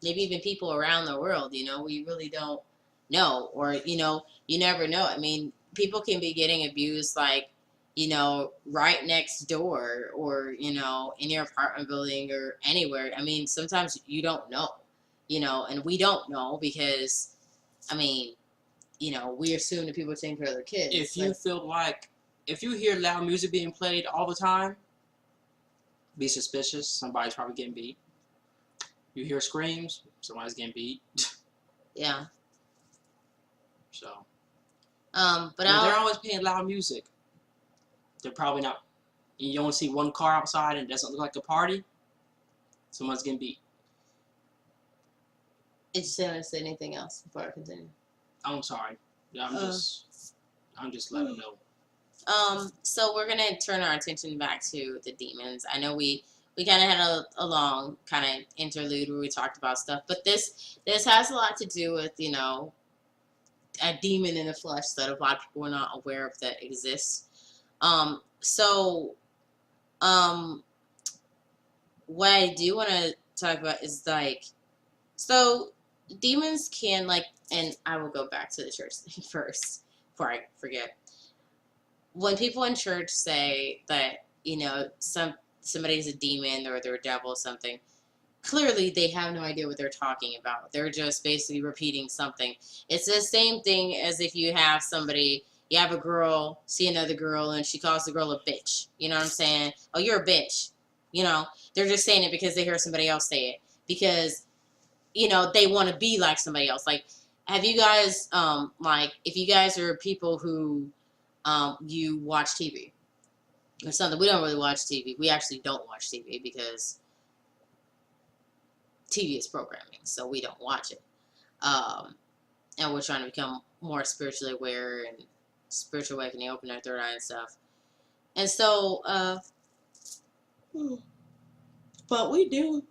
maybe even people around the world. We really don't know, or you never know. I mean, people can be getting abused like right next door, or in your apartment building or anywhere. I mean, sometimes you don't know, and we don't know because, I mean, we assume that people are taking care of their kids. If you hear loud music being played all the time, be suspicious. Somebody's probably getting beat. You hear screams, somebody's getting beat. Yeah. So. But they're always playing loud music. They're probably not. You only see one car outside and it doesn't look like a party. Someone's getting beat. Did you want to say anything else before I continue? I'm sorry. I'm just letting know. So we're gonna turn our attention back to the demons. I know we kind of had a long kind of interlude where we talked about stuff, but this has a lot to do with a demon in the flesh that a lot of people are not aware of that exists. What I do want to talk about is so demons can and I will go back to the church thing first before I forget. When people in church say that somebody's a demon or they're a devil or something, clearly they have no idea what they're talking about. They're just basically repeating something. It's the same thing as if you have a girl see another girl and she calls the girl a bitch. You know what I'm saying? Oh, you're a bitch. They're just saying it because they hear somebody else say it, because they want to be like somebody else. Like, have you guys if you guys are people who you watch TV or something? We don't really watch TV. We actually don't watch TV because TV is programming, so we don't watch it. And we're trying to become more spiritually aware and spiritual awakening, open our third eye and stuff. And so, but we do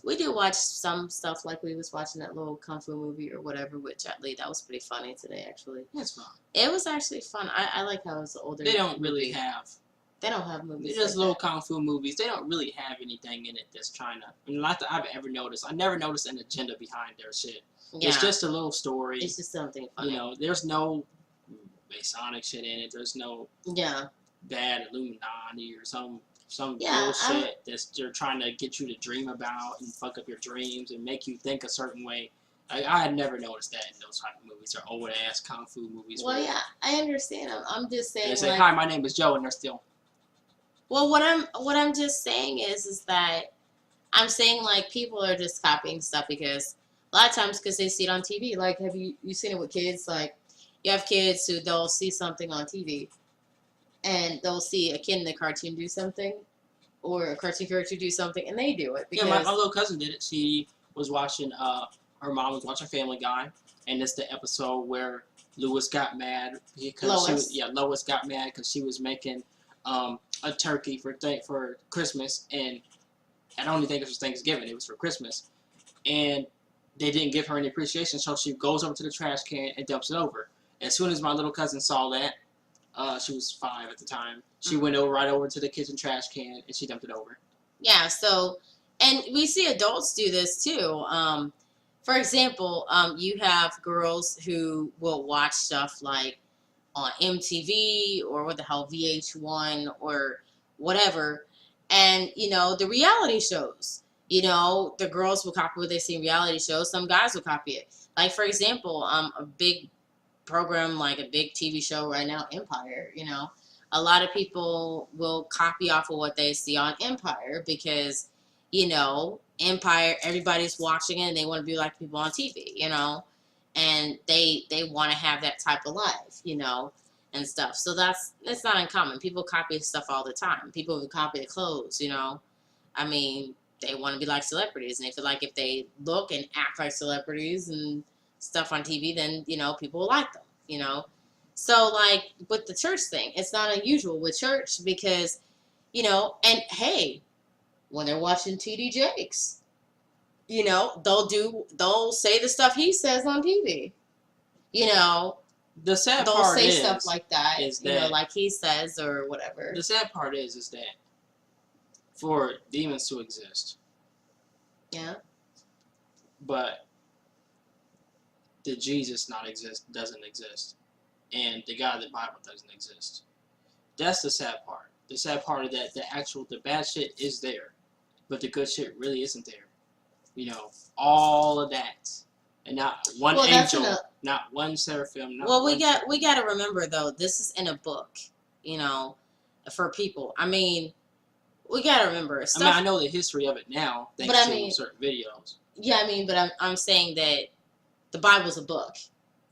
watch some stuff, like we was watching that little kung fu movie or whatever with Jet Li. That was pretty funny today, actually. That's fun. It was actually fun. I like how it's older. They don't really have. They don't have movies. They're just little kung fu movies. They don't really have anything in it that's trying to. Not that I've ever noticed. I never noticed an agenda behind their shit. Yeah. It's just a little story. It's just something funny. There's no Masonic shit in it. There's no bad Illuminati or some bullshit that they're trying to get you to dream about and fuck up your dreams and make you think a certain way. I had never noticed that in those kind of movies. They're old ass kung fu movies. Well, yeah, I understand. I'm just saying. They say, "Hi, my name is Joe," and they're still. Well, what I'm just saying is that I'm saying people are just copying stuff because a lot of times because they see it on TV. Like, have you seen it with kids? Like, you have kids who they'll see something on TV, and they'll see a kid in the cartoon do something, or a cartoon character do something, and they do it. Because my little cousin did it. She was watching. Her mom was watching Family Guy, and it's the episode where Lois got mad because Lois got mad because she was making a turkey for Christmas, and I don't even think it was Thanksgiving. It was for Christmas, and they didn't give her any appreciation, so she goes over to the trash can and dumps it over. As soon as my little cousin saw that, she was 5 at the time. She went right over to the kitchen trash can and she dumped it over. Yeah. So, and we see adults do this too. For example, you have girls who will watch stuff like on MTV or what the hell, VH1 or whatever, and the reality shows. The girls will copy what they see in reality shows. Some guys will copy it. Like, for example, a big program, like a big TV show right now, Empire. A lot of people will copy off of what they see on Empire because Empire, everybody's watching it and they want to be like people on TV, and they want to have that type of life, and stuff. So that's not uncommon. People copy stuff all the time. People who copy the clothes, I mean, they want to be like celebrities, and they feel like if they look and act like celebrities and stuff on TV, then people will like them, So like with the church thing, it's not unusual with church because, and hey, when they're watching TD Jakes, they'll say the stuff he says on TV. The sad they'll part say is, stuff like that, is that, like he says or whatever. The sad part is that for demons to exist, but the Jesus not exist doesn't exist, and the God of the Bible doesn't exist. That's the sad part. The sad part is that the bad shit is there, but the good shit really isn't there. You know, all of that, and not one angel, not one seraphim. Not we got to remember though, this is in a book. You know, for people. I mean, we got to remember. I know the history of it now, thanks to certain videos. Yeah, I mean, but I'm saying that the Bible's a book.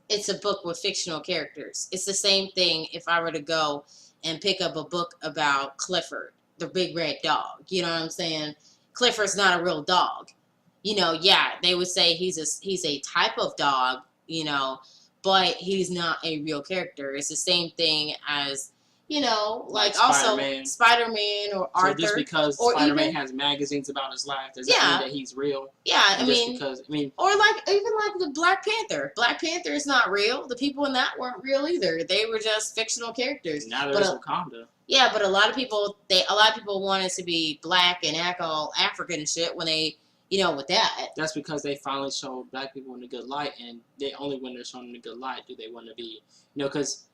It's a book with fictional characters. It's the same thing if I were to go and pick up a book about Clifford, the big red dog. You know what I'm saying? Clifford's not a real dog. You know, yeah, they would say he's a type of dog, you know, but he's not a real character. It's the same thing as, you know, like also Spider-Man or Arthur. So just because Spider-Man has magazines about his life, does that mean that he's real? Yeah, I mean, or like even like the Black Panther. Black Panther is not real. The people in that weren't real either. They were just fictional characters. Now there's Wakanda. Yeah, but a lot of people wanted to be black and act all African and shit when they, you know, with that. That's because they finally showed black people in a good light, and they only when they're shown in a good light do they want to be, you know, because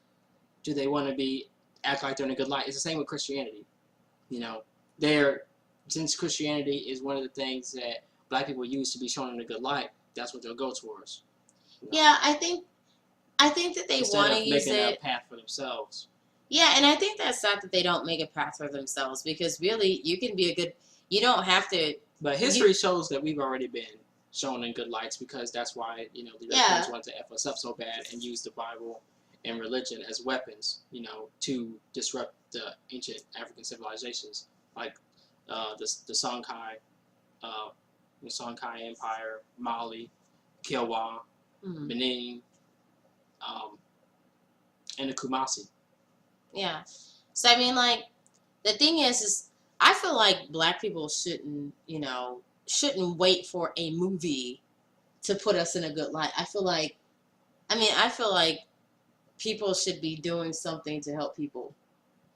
do they want to be act like they're in a good light? It's the same with Christianity. You know, since Christianity is one of the things that black people use to be shown in a good light, that's what they'll go towards. You know? Yeah, I think that they want to use making a path for themselves. Yeah, and I think that's sad that they don't make a path for themselves, because really you can be you don't have to. But history shows that we've already been shown in good lights, because that's why, you know, the Europeans wanted to F us up so bad and use the Bible and religion as weapons, you know, to disrupt the ancient African civilizations, like the Songhai Empire, Mali, Kilwa, Benin, and the Kumasi. Yeah. So I mean, like, the thing is I feel like black people shouldn't wait for a movie to put us in a good light. I feel like people should be doing something to help people,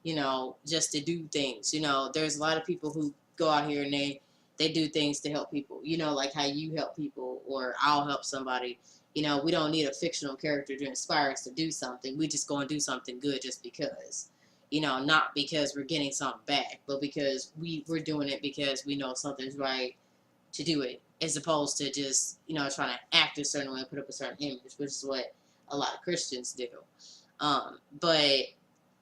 you know, just to do things. You know, there's a lot of people who go out here and they do things to help people, you know, like how you help people or I'll help somebody. You know, we don't need a fictional character to inspire us to do something. We just go and do something good just because. You know, not because we're getting something back, but because we're doing it because we know something's right to do it, as opposed to just, you know, trying to act a certain way and put up a certain image, which is what a lot of Christians do. But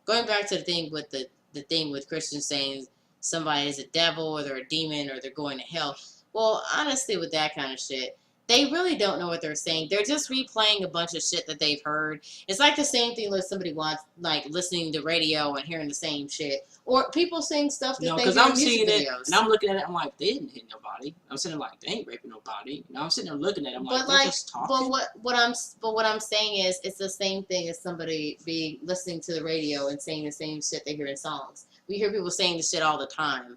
going back to the thing with Christians saying somebody is a devil or they're a demon or they're going to hell. Well, honestly, with that kind of shit, they really don't know what they're saying. They're just replaying a bunch of shit that they've heard. It's like the same thing like somebody like listening to radio and hearing the same shit. Or people saying stuff that they hear in music videos. And I'm looking at it, I'm like, they didn't hit nobody. I'm sitting there like, they ain't raping nobody. You know, I'm sitting there looking at them like, they're just talking. But what I'm saying is, it's the same thing as somebody listening to the radio and saying the same shit they hear in songs. We hear people saying the shit all the time.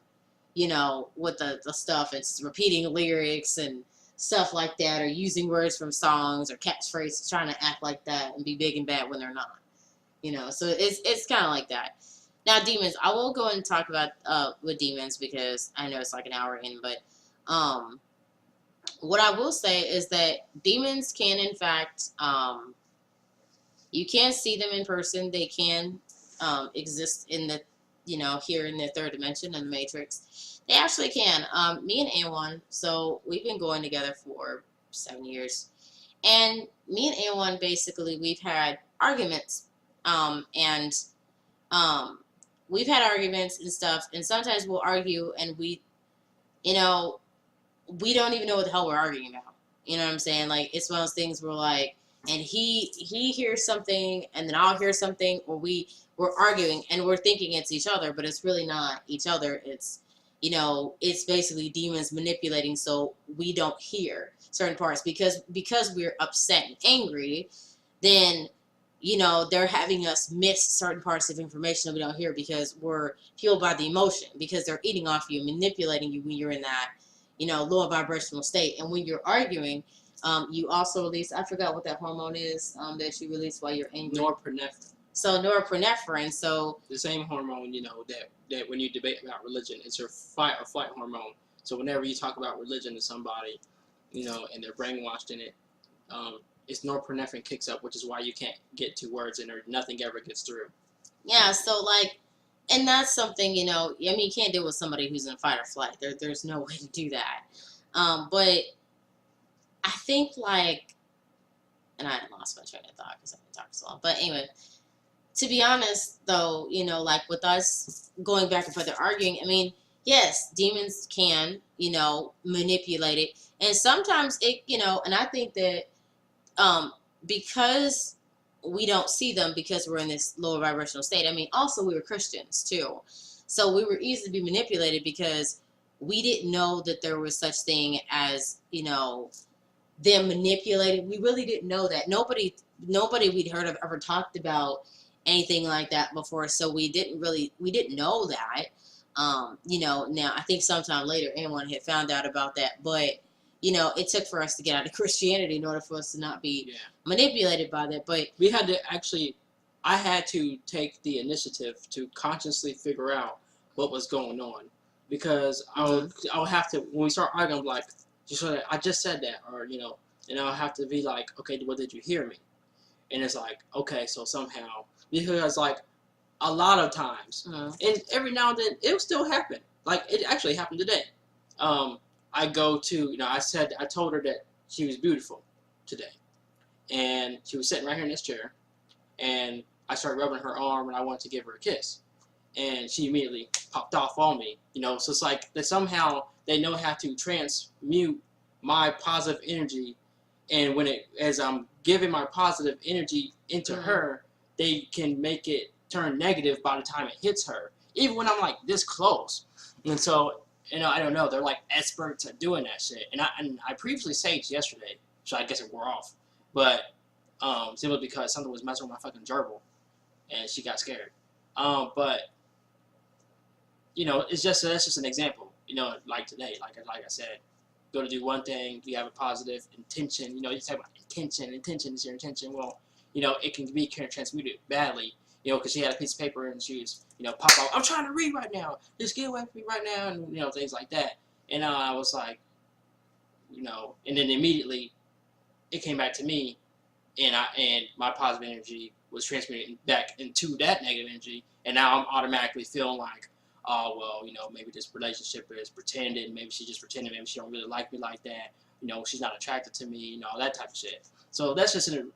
You know, with the stuff, it's repeating lyrics and stuff like that, or using words from songs or catchphrases, trying to act like that and be big and bad when they're not. You know, so it's kind of like that. Now, demons, I will go and talk about with demons, because I know it's like an hour in, but what I will say is that demons can, in fact, you can see them in person. They can exist in the, you know, here in the third dimension in the Matrix. They actually can. Me and A1, so we've been going together for 7 years. And me and A1, basically, we've had arguments. We've had arguments and stuff. And sometimes we'll argue and we don't even know what the hell we're arguing about. You know what I'm saying? Like, it's one of those things where, like, and he hears something and then I'll hear something, or we're arguing and we're thinking it's each other, but it's really not each other. It's, you know, it's basically demons manipulating so we don't hear certain parts, because we're upset and angry, then, you know, they're having us miss certain parts of information that we don't hear because we're fueled by the emotion, because they're eating off you, manipulating you when you're in that, you know, lower vibrational state. And when you're arguing, you also release, I forgot what that hormone is that you release while you're angry. Norepinephrine. So norepinephrine. So the same hormone, you know, that when you debate about religion, it's your fight or flight hormone. So whenever you talk about religion to somebody, and they're brainwashed in it. It's norepinephrine kicks up, which is why you can't get 2 words in or nothing ever gets through. Yeah, so like, and that's something, I mean, you can't deal with somebody who's in fight or flight. There's no way to do that. But I think like, and I lost my train of thought because I've been talking so long. But anyway, to be honest, though, like with us going back and forth arguing, I mean, yes, demons can, manipulate it, and sometimes it, and I think that because we don't see them because we're in this lower vibrational state. I mean, also we were Christians too, so we were easy to be manipulated because we didn't know that there was such thing as them manipulating. We really didn't know that. Nobody we'd heard of ever talked about anything like that before, so we didn't know that. Now I think sometime later anyone had found out about that, but it took for us to get out of Christianity in order for us to not be manipulated by that. But we had to I had to take the initiative to consciously figure out what was going on, because I would have to, when we start arguing, I'm like, I just said that, or and I'll have to be like, okay, well, did you hear me? And it's like, okay, so somehow, because like a lot of times, and every now and then it'll still happen. Like it actually happened today. I go to, I told her that she was beautiful today, and she was sitting right here in this chair, and I started rubbing her arm, and I wanted to give her a kiss, and she immediately popped off on me. So it's like that somehow they know how to transmute my positive energy, and as I'm giving my positive energy into her, they can make it turn negative by the time it hits her, even when I'm like this close. And so, I don't know, they're like experts at doing that shit. And I previously saged yesterday, so I guess it wore off, but simply because something was messing with my fucking gerbil, and she got scared. But that's just an example. Like today, like I said, go to do one thing, you have a positive intention. You talk about intention is your intention. Well, it can be transmuted badly. Because she had a piece of paper and she was, pop out, I'm trying to read right now. Just get away from me right now, and things like that. And I was like, and then immediately it came back to me, and my positive energy was transmuted back into that negative energy, and now I'm automatically feeling like, oh well, maybe this relationship is pretended. Maybe she just pretended. Maybe she don't really like me like that. She's not attracted to me. All that type of shit. So that's just an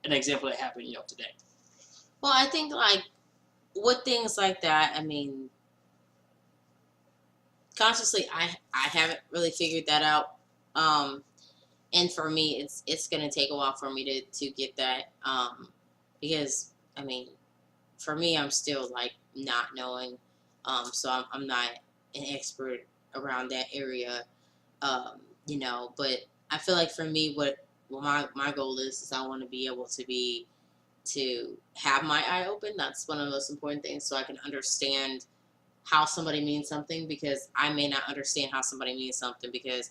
example that happened, today. Well, I think like with things like that, I mean, consciously, I haven't really figured that out. And for me, it's gonna take a while for me to get that. Because I mean, for me, I'm still like not knowing. So I'm not an expert around that area. But I feel like for me, what my goal is I want to be able to have my eye open. That's one of the most important things, so I can understand how somebody means something, because I may not understand how somebody means something because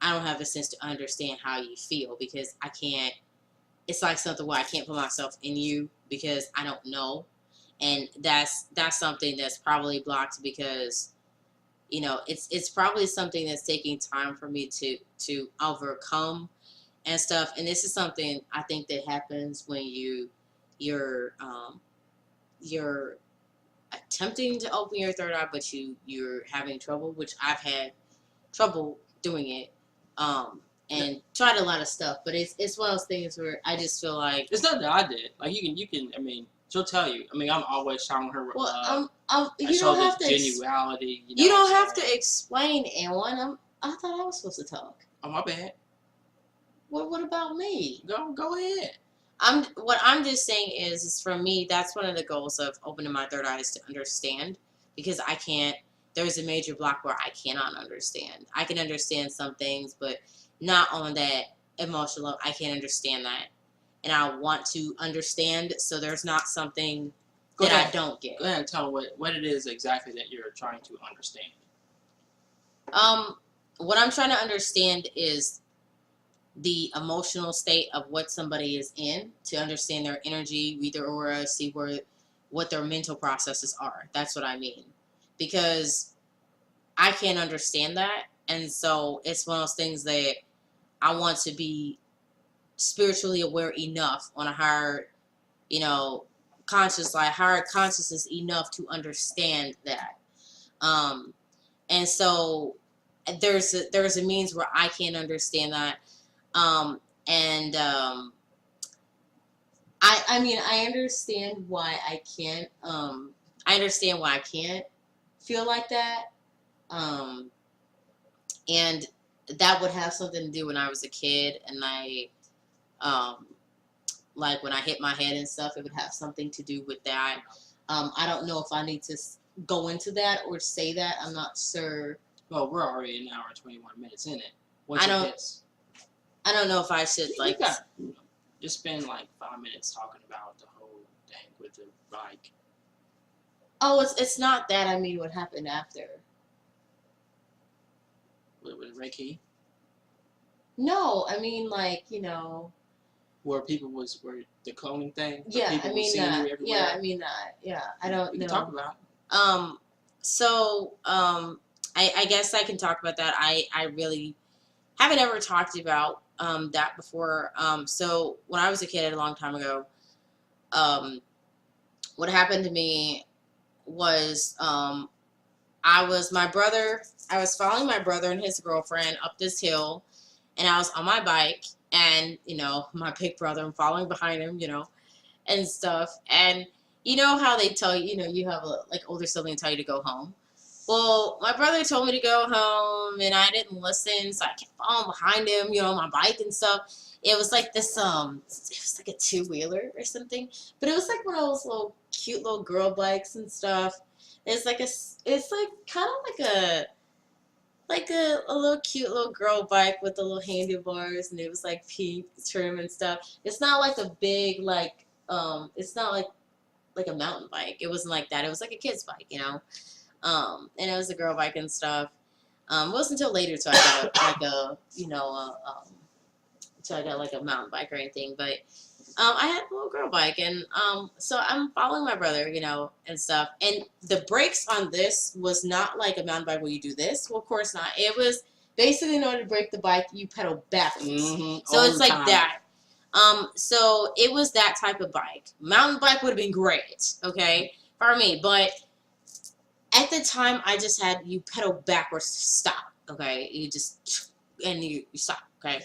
I don't have the sense to understand how you feel, because I can't. It's like something where I can't put myself in you because I don't know, and that's something that's probably blocked because it's probably something that's taking time for me to overcome and stuff. And this is something I think that happens when you're attempting to open your third eye, but you're having trouble, which I've had trouble doing it, and tried a lot of stuff, but it's one of those things where I just feel like it's not that I did. Like you can. I mean, she'll tell you. I mean, I'm always showing her. You don't have to genuality. You don't have to explain, Aaron. I thought I was supposed to talk. Oh, my bad. What about me? Go ahead. What I'm just saying is for me, that's one of the goals of opening my third eye, is to understand, because I can't. There's a major block where I cannot understand. I can understand some things, but not on that emotional level. I can't understand that, and I want to understand. So there's not something I don't get. Go ahead and tell me what it is exactly that you're trying to understand. What I'm trying to understand is the emotional state of what somebody is in, to understand their energy, read their aura, see what their mental processes are. That's what I mean. Because I can't understand that. And so it's one of those things that I want to be spiritually aware enough on a higher, you know, higher consciousness enough to understand that. And so there's a means where I can understand that. Um, and I mean, I understand why I can't. I understand why I can't feel like that. Um, and that would have something to do when I was a kid, and um, like when I hit my head and stuff, it would have something to do with that. I don't know if I need to go into that or say that. I'm not sure. Well, we're already an hour and 21 minutes in it. I don't know if I should like. Just spend like 5 minutes talking about the whole thing with the bike. Oh, it's not that. I mean, what happened after? With Ray Key? No, I mean like, you know. Where were the cloning thing? Yeah, people I mean that. Yeah, I mean that. Yeah, I don't we know. can talk about it. So I guess I can talk about that. I really haven't ever talked about that before. So when I was a kid a long time ago, what happened to me was I was following my brother and his girlfriend up this hill, and I was on my bike, and you know, my big brother, I'm following behind him, you know, and stuff. And you know how they tell you, you know, you have a like older sibling tell you to go home. Well, my brother told me to go home, and I didn't listen, so I kept following behind him, you know, on my bike and stuff. It was like this, it was like a two-wheeler or something, but it was like one of those little cute little girl bikes and stuff. It's like kind of like a little cute little girl bike with the little handlebars, and it was like pink trim and stuff. It's not like a big it's not like a mountain bike. It wasn't like that. It was like a kid's bike, you know. And it was a girl bike and stuff. It wasn't until later till I got till I got like a mountain bike or anything. But I had a little girl bike, and so I'm following my brother, you know, and stuff. And the brakes on this was not like a mountain bike where you do this. Well, of course not. It was basically in order to brake the bike, you pedal backwards. Mm-hmm. So it's like that. So it was that type of bike. Mountain bike would have been great, okay, for me. But at the time, I just had you pedal backwards to stop, okay? You stop, okay?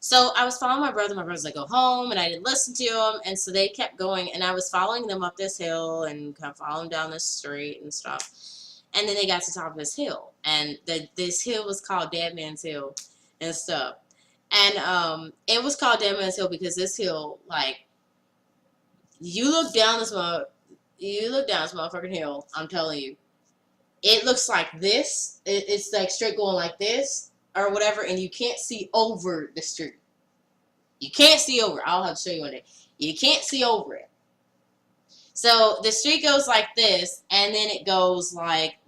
So I was following my brother. My brother's like, go home, and I didn't listen to him. And so they kept going, and I was following them up this hill and kind of following down this street and stuff. And then they got to the top of this hill, and this hill was called Dead Man's Hill and stuff. And it was called Dead Man's Hill because this hill, like, you look down this motherfucking hill, I'm telling you, it looks like this. It's like straight going like this or whatever, and you can't see over the street. You can't see over it. I'll have to show you one day. You can't see over it. So the street goes like this, and then it goes like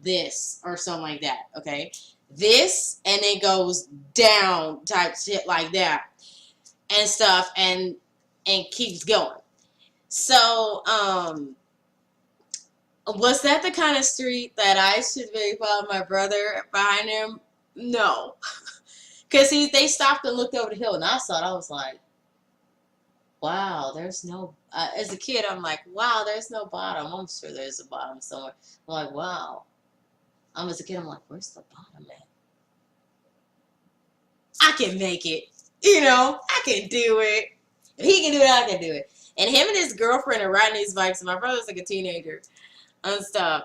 this or something like that, okay? This, and it goes down type shit like that and stuff, and keeps going. So, was that the kind of street that I should be following my brother behind him? No. Because they stopped and looked over the hill, and I saw it. I was like, wow, there's no... as a kid, I'm like, wow, there's no bottom. I'm sure there's a bottom somewhere. I'm like, wow. As a kid, I'm like, where's the bottom at? I can make it. You know, I can do it. If he can do it, I can do it. And him and his girlfriend are riding these bikes, and my brother's like a teenager and stuff.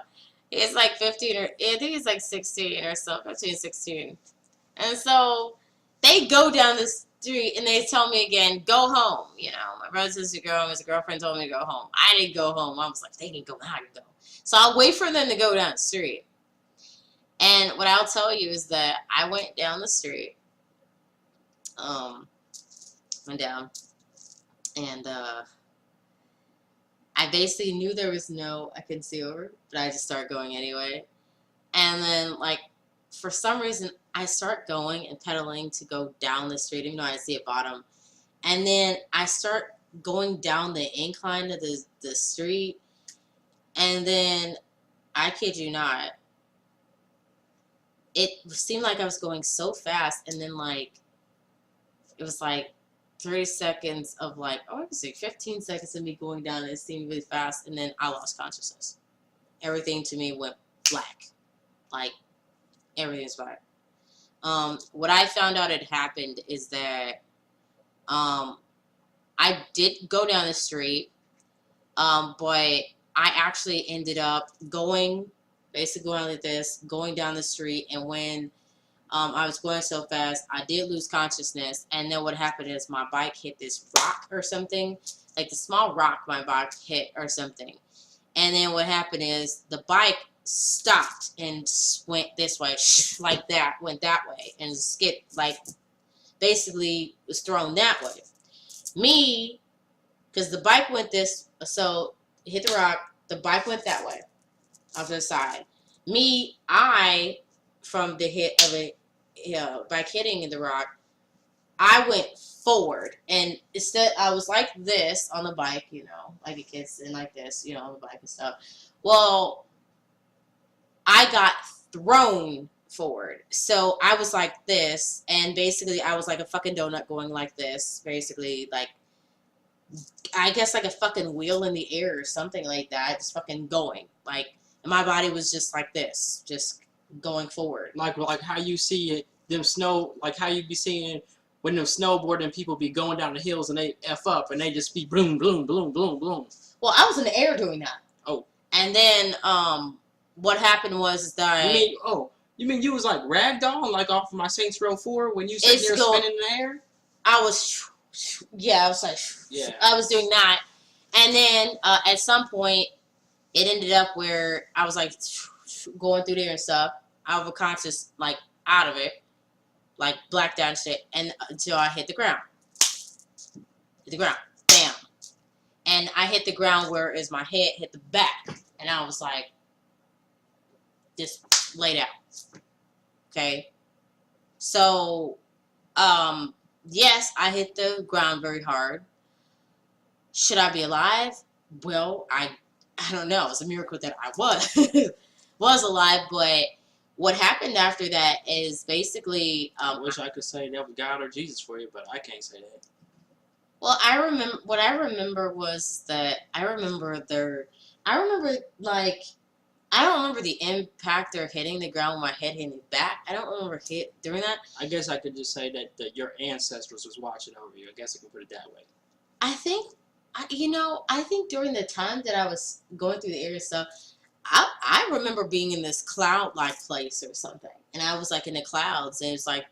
He's like 15 or I think he's like 16 or so, 15, 16. And so they go down the street and they tell me again, go home. You know, my brother says to go home, his girlfriend told me to go home. I didn't go home. I was like, they can go, I can go. So I'll wait for them to go down the street. And what I'll tell you is that I went down the street. Went down. And I basically knew there was I couldn't see over, but I just started going anyway. And then, like, for some reason, I start going and pedaling to go down the street, even though I see a bottom. And then I start going down the incline of the street. And then, I kid you not, it seemed like I was going so fast. And then, like, it was like 30 seconds of like, oh, I could say 15 seconds of me going down and it seemed really fast, and then I lost consciousness. Everything to me went black. Like, everything's black. What I found out had happened is that I did go down the street, but I actually ended up basically going like this, going down the street, and when I was going so fast, I did lose consciousness, and then what happened is my bike hit this rock or something, like the small rock my bike hit or something, and then what happened is the bike stopped and went this way, like that, went that way, and skipped, like, basically was thrown that way. Me, because the bike went so it hit the rock, the bike went that way, off to the side. Me, from the hit of it, bike hitting the rock, I went forward, and instead I was like this on the bike, like a kid sitting like this, on the bike and stuff. Well, I got thrown forward. So I was like this, and basically I was like a fucking donut going like this, basically, like, I guess like a fucking wheel in the air or something like that, just fucking going, like, and my body was just like this, just going forward. Like how you see it, like how you be seeing when them snowboarding people be going down the hills and they F up and they just be bloom, bloom, bloom, bloom, bloom. Well, I was in the air doing that. Oh. And then, what happened was that you mean you was like ragdoll, like off of my Saints Row 4 when you sitting there spinning in the air? I was like, yeah. I was doing that. And then, at some point, it ended up where I was like going through there and stuff. I was conscious, like, out of it, like blacked out and shit, and until I hit the ground. Bam. And I hit the ground whereas my head hit the back, and I was like, just laid out. Okay. So, yes, I hit the ground very hard. Should I be alive? Well, I don't know. It's a miracle that I was alive, but what happened after that is basically... I wish I could say that was God or Jesus for you, but I can't say that. Well, what I remember was that I remember I don't remember the impact or hitting the ground with my head hitting the back. I don't remember doing that. I guess I could just say that your ancestors was watching over you. I guess I can put it that way. I think during the time that I was going through the area stuff, I remember being in this cloud-like place or something. And I was like in the clouds, and it's like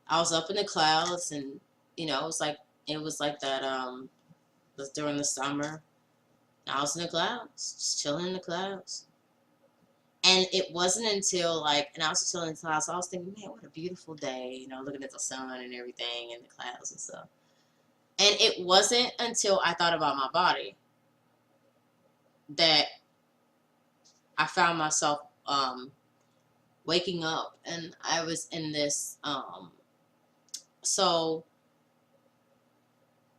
I was up in the clouds, and it was like that it was during the summer. I was in the clouds, just chilling in the clouds. And it wasn't until and I was chilling in the clouds, so I was thinking, man, what a beautiful day, looking at the sun and everything and the clouds and stuff. And it wasn't until I thought about my body that I found myself waking up, and I was in this, so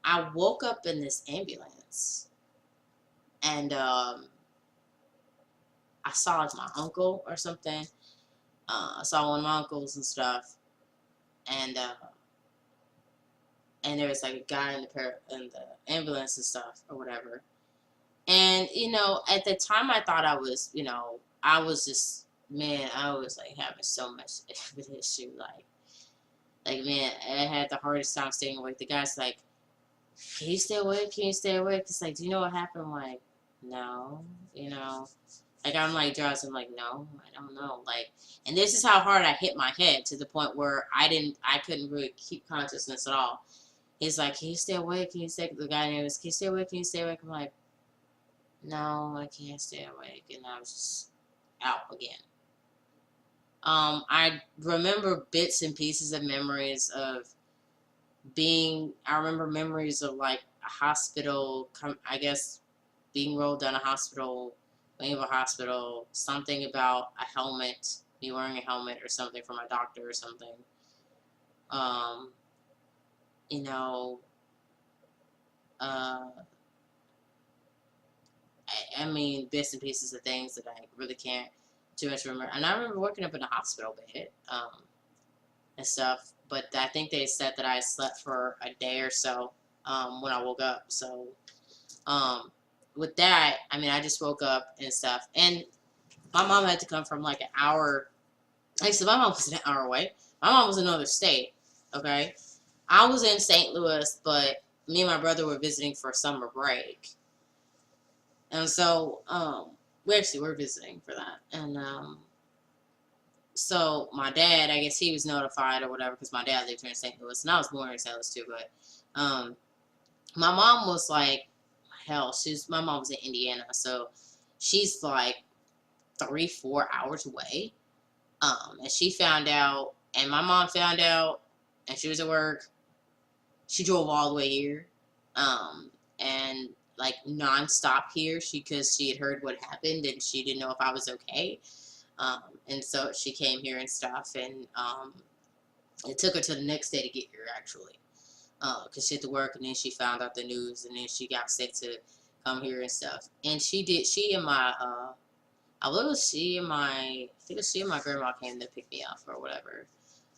I woke up in this ambulance, and I saw my uncle or something. I saw one of my uncles and stuff, and there was like a guy in the ambulance and stuff or whatever. And at the time I thought I was, I was just, man, I was like having so much with issue, like man, I had the hardest time staying awake. The guy's like, can you stay awake? Can you stay awake? It's like, do you know what happened? I'm like, no, like I'm like drowsy. I'm like, no, I don't know. Like, and this is how hard I hit my head to the point where I couldn't really keep consciousness at all. He's like, can you stay awake? Can you stay? The guy named was, can you stay awake? Can you stay awake? I'm like, no, I can't stay awake. And I was just out again. I remember bits and pieces of memories of I remember memories of like a hospital, I guess, being rolled down a hospital, wing of a hospital, something about a helmet, me wearing a helmet or something for my doctor or something. I mean, bits and pieces of things that I really can't too much remember. And I remember waking up in a hospital bed, and stuff. but I think they said that I slept for a day or so when I woke up. So with that, I mean, I just woke up and stuff. And my mom had to come from like an hour. Like, so my mom was an hour away. My mom was in another state. Okay. I was in St. Louis, but me and my brother were visiting for summer break. And so, we actually were visiting for that. And, so my dad, I guess he was notified or whatever, because my dad lived here in St. Louis, and I was born in St. Louis too, but, my mom was like, hell, my mom was in Indiana, so she's like 3-4 hours away. And she found out, and my mom found out, and she was at work. She drove all the way here, and like nonstop here, because she had heard what happened and she didn't know if I was okay. And so she came here and stuff, and it took her to the next day to get here actually, because she had to work, and then she found out the news, and then she got set to come here and stuff. And she and my I believe it was she and I think it was she and my grandma came to pick me up or whatever.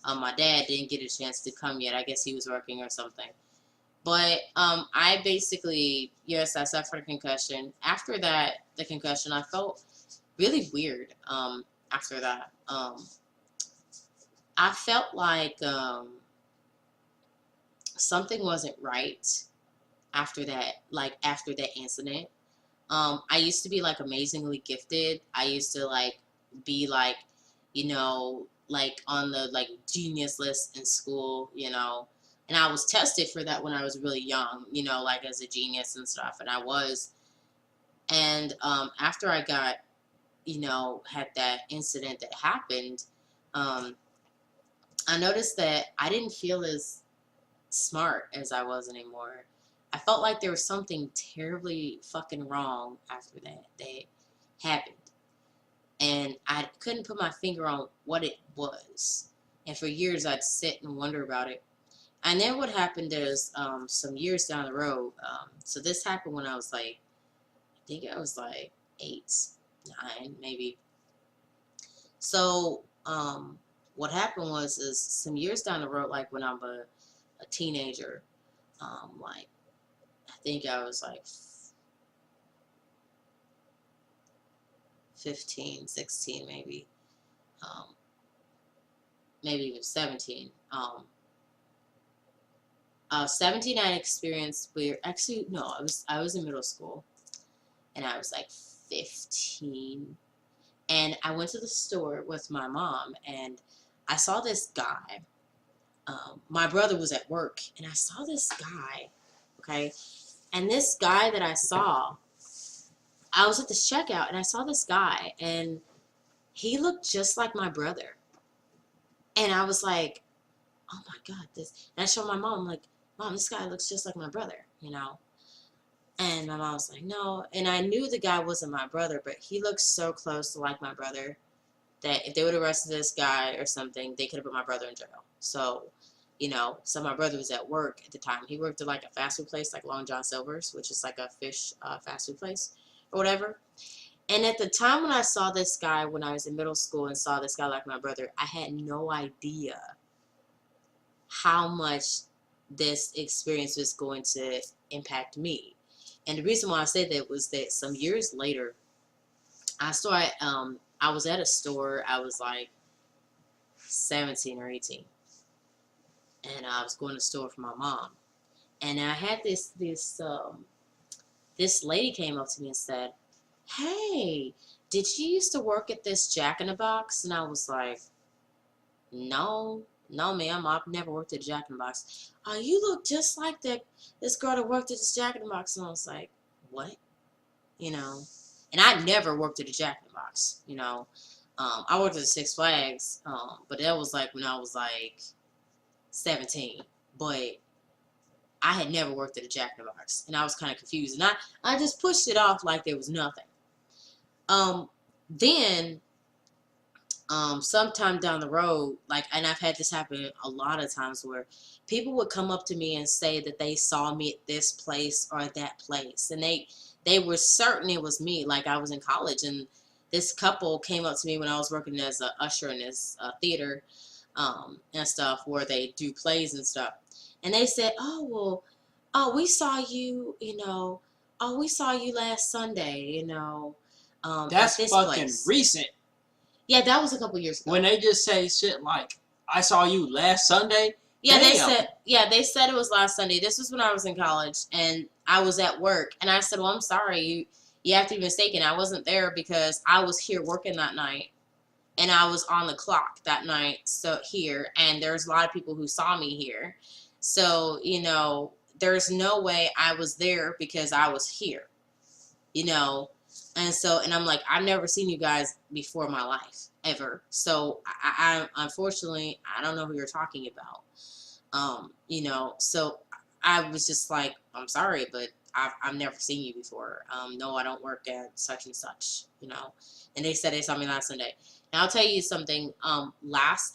My dad didn't get a chance to come yet. I guess he was working or something. But I basically, yes, I suffered a concussion. After that, the concussion, I felt really weird. After that, I felt like something wasn't right after that. Like after that incident, I used to be like amazingly gifted. I used to like be like, like on the like genius list in school, and I was tested for that when I was really young, like as a genius and stuff, and I was. And after I got, had that incident that happened, I noticed that I didn't feel as smart as I was anymore. I felt like there was something terribly fucking wrong after that happened. And I couldn't put my finger on what it was. And for years I'd sit and wonder about it. And then what happened is some years down the road, so this happened when I was like, I think I was like 8, 9 maybe. So what happened is some years down the road, like when I'm a teenager, like I think I was like 15, 16 maybe, maybe even 17. 17 I experienced where, actually no, I was in middle school, and I was like 15, and I went to the store with my mom, and I saw this guy. My brother was at work, and I saw this guy, okay, and this guy that I saw, I was at this checkout, and I saw this guy, and he looked just like my brother. And I was like, oh my God, this. And I showed my mom, like, Mom, this guy looks just like my brother, And my mom was like, no. And I knew the guy wasn't my brother, but he looked so close to like my brother that if they would have arrested this guy or something, they could have put my brother in jail. So, so my brother was at work at the time. He worked at like a fast food place, like Long John Silver's, which is like a fish fast food place or whatever. And at the time when I saw this guy, when I was in middle school and saw this guy like my brother, I had no idea how much this experience was going to impact me. And the reason why I said that was that some years later, I was at a store. I was like 17 or 18. And I was going to the store for my mom. And I had this lady came up to me and said, hey, did you used to work at this Jack in the Box? And I was like, no, ma'am, I've never worked at Jack in the Box. Oh, you look just like this girl that worked at this Jack in the Box. And I was like, what? And I never worked at a Jack in the Box, I worked at Six Flags, but that was like when I was like 17. But I had never worked at a Jack in the Box, and I was kind of confused. And I just pushed it off like there was nothing. Then sometime down the road, and I've had this happen a lot of times where people would come up to me and say that they saw me at this place or at that place, and they were certain it was me. Like I was in college, and this couple came up to me when I was working as an usher in this theater, and stuff where they do plays and stuff. And they said, "Oh well, oh we saw you, oh we saw you last Sunday, at That's this fucking place." recent. Yeah, that was a couple years ago. When they just say shit like, "I saw you last Sunday." Yeah, Damn. they said it was last Sunday. This was when I was in college and I was at work and I said, "Well, I'm sorry, you have to be mistaken. I wasn't there because I was here working that night and I was on the clock that night, so here, and there's a lot of people who saw me here. So, there's no way I was there because I was here, you know." And I'm like, I've never seen you guys before in my life ever. So I unfortunately I don't know who you're talking about. So I was just like, I'm sorry, but I've never seen you before. No, I don't work at such and such. And they said they saw me last Sunday. And I'll tell you something. I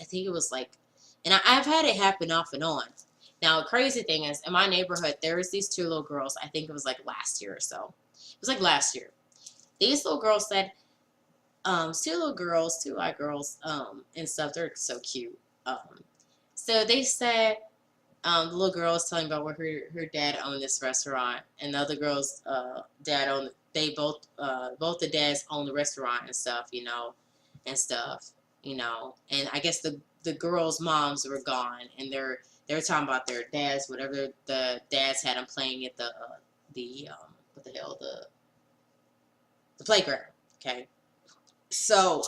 think it was like, and I've had it happen off and on. Now, the crazy thing is, in my neighborhood, there was these two little girls. I think it was like last year or so. It was like last year. These little girls said, two little girls, two white girls, and stuff. They're so cute. So they said, the little girl was telling about where her dad owned this restaurant, and the other girl's dad owned. They both the dads own the restaurant and stuff, and stuff, And I guess the girls' moms were gone, and they're talking about their dads, whatever the dads had them playing at the what the hell the playground. Okay, so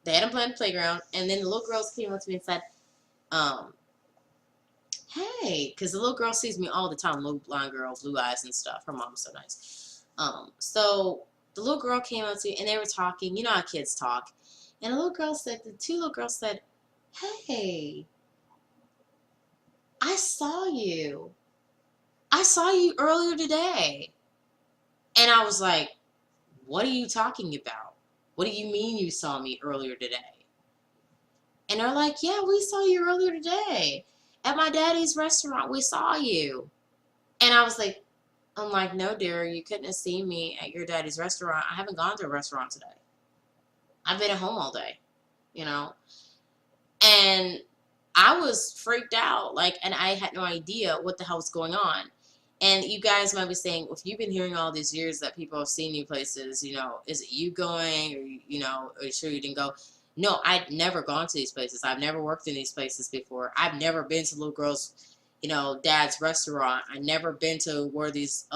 they had them playing the playground, and then the little girls came up to me and said, "Hey," because the little girl sees me all the time, little blonde girl, blue eyes and stuff. Her mom's so nice. So the little girl came up to me and they were talking. You know how kids talk. And the two little girls said, "Hey, I saw you. I saw you earlier today." And I was like, "What are you talking about? What do you mean you saw me earlier today?" And they're like, "Yeah, we saw you earlier today. At my daddy's restaurant, we saw you." And I'm like, "No, dear, you couldn't have seen me at your daddy's restaurant. I haven't gone to a restaurant today. I've been at home all day, you know?" And I was freaked out, and I had no idea what the hell was going on. And you guys might be saying, if you've been hearing all these years that people have seen you places, is it you going, or, are you sure you didn't go? No, I'd never gone to these places. I've never worked in these places before. I've never been to little girl's, dad's restaurant. I never been to where this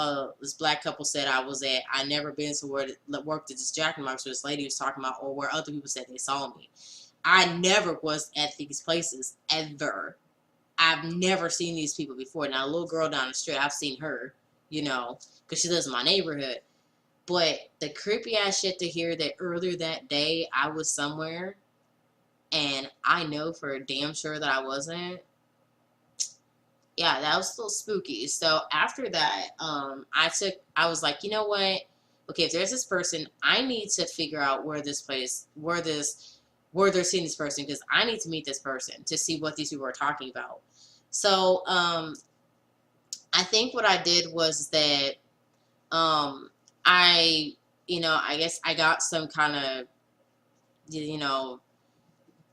black couple said I was at. I never been to where worked at this Jack in the Box where this lady was talking about, or where other people said they saw me. I never was at these places ever. I've never seen these people before. Now, a little girl down the street, I've seen her, because she lives in my neighborhood. But the creepy ass shit to hear that earlier that day I was somewhere and I know for damn sure that I wasn't. Yeah, that was a little spooky. So after that, I was like, you know what? Okay, if there's this person, I need to figure out where they're seeing this person, because I need to meet this person to see what these people are talking about. So I think what I did was that I guess I got some kind of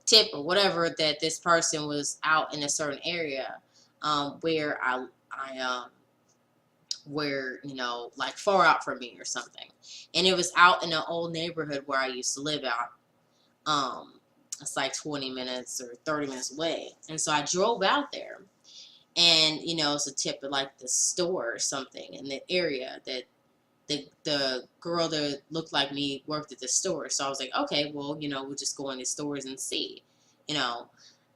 tip or whatever that this person was out in a certain area where where like far out from me or something, and it was out in an old neighborhood where I used to live out. It's like 20 minutes or 30 minutes away. And so I drove out there, and, it's a tip of like the store or something in the area that the girl that looked like me worked at the store. So I was like, okay, well, we'll just go in the stores and see, you know.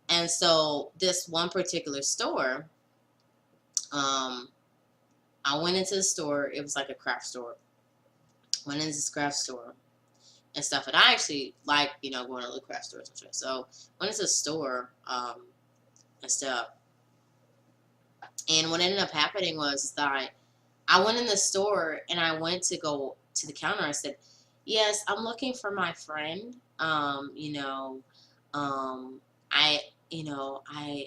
And so this one particular store, I went into the store. It was like a craft store. Went into this craft store and stuff. And I actually like, going to little craft stores and shit. So went into the store and stuff. And what ended up happening was that I went in the store and I went to go to the counter. I said, "Yes, I'm looking for my friend. I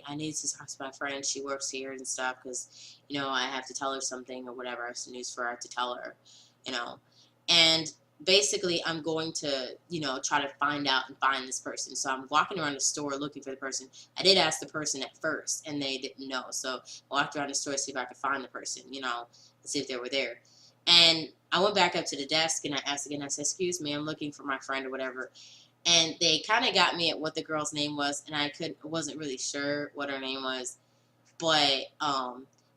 I need to talk to my friend. She works here and stuff because, I have to tell her something or whatever. I have some news for her to tell her, you know." And basically I'm going to, try to find out and find this person. So I'm walking around the store looking for the person. I did ask the person at first and they didn't know. So I walked around the store to see if I could find the person, and see if they were there. And I went back up to the desk and I asked again, I said, excuse me, I'm looking for my friend or whatever. And they kind of got me at what the girl's name was, and I wasn't really sure what her name was. But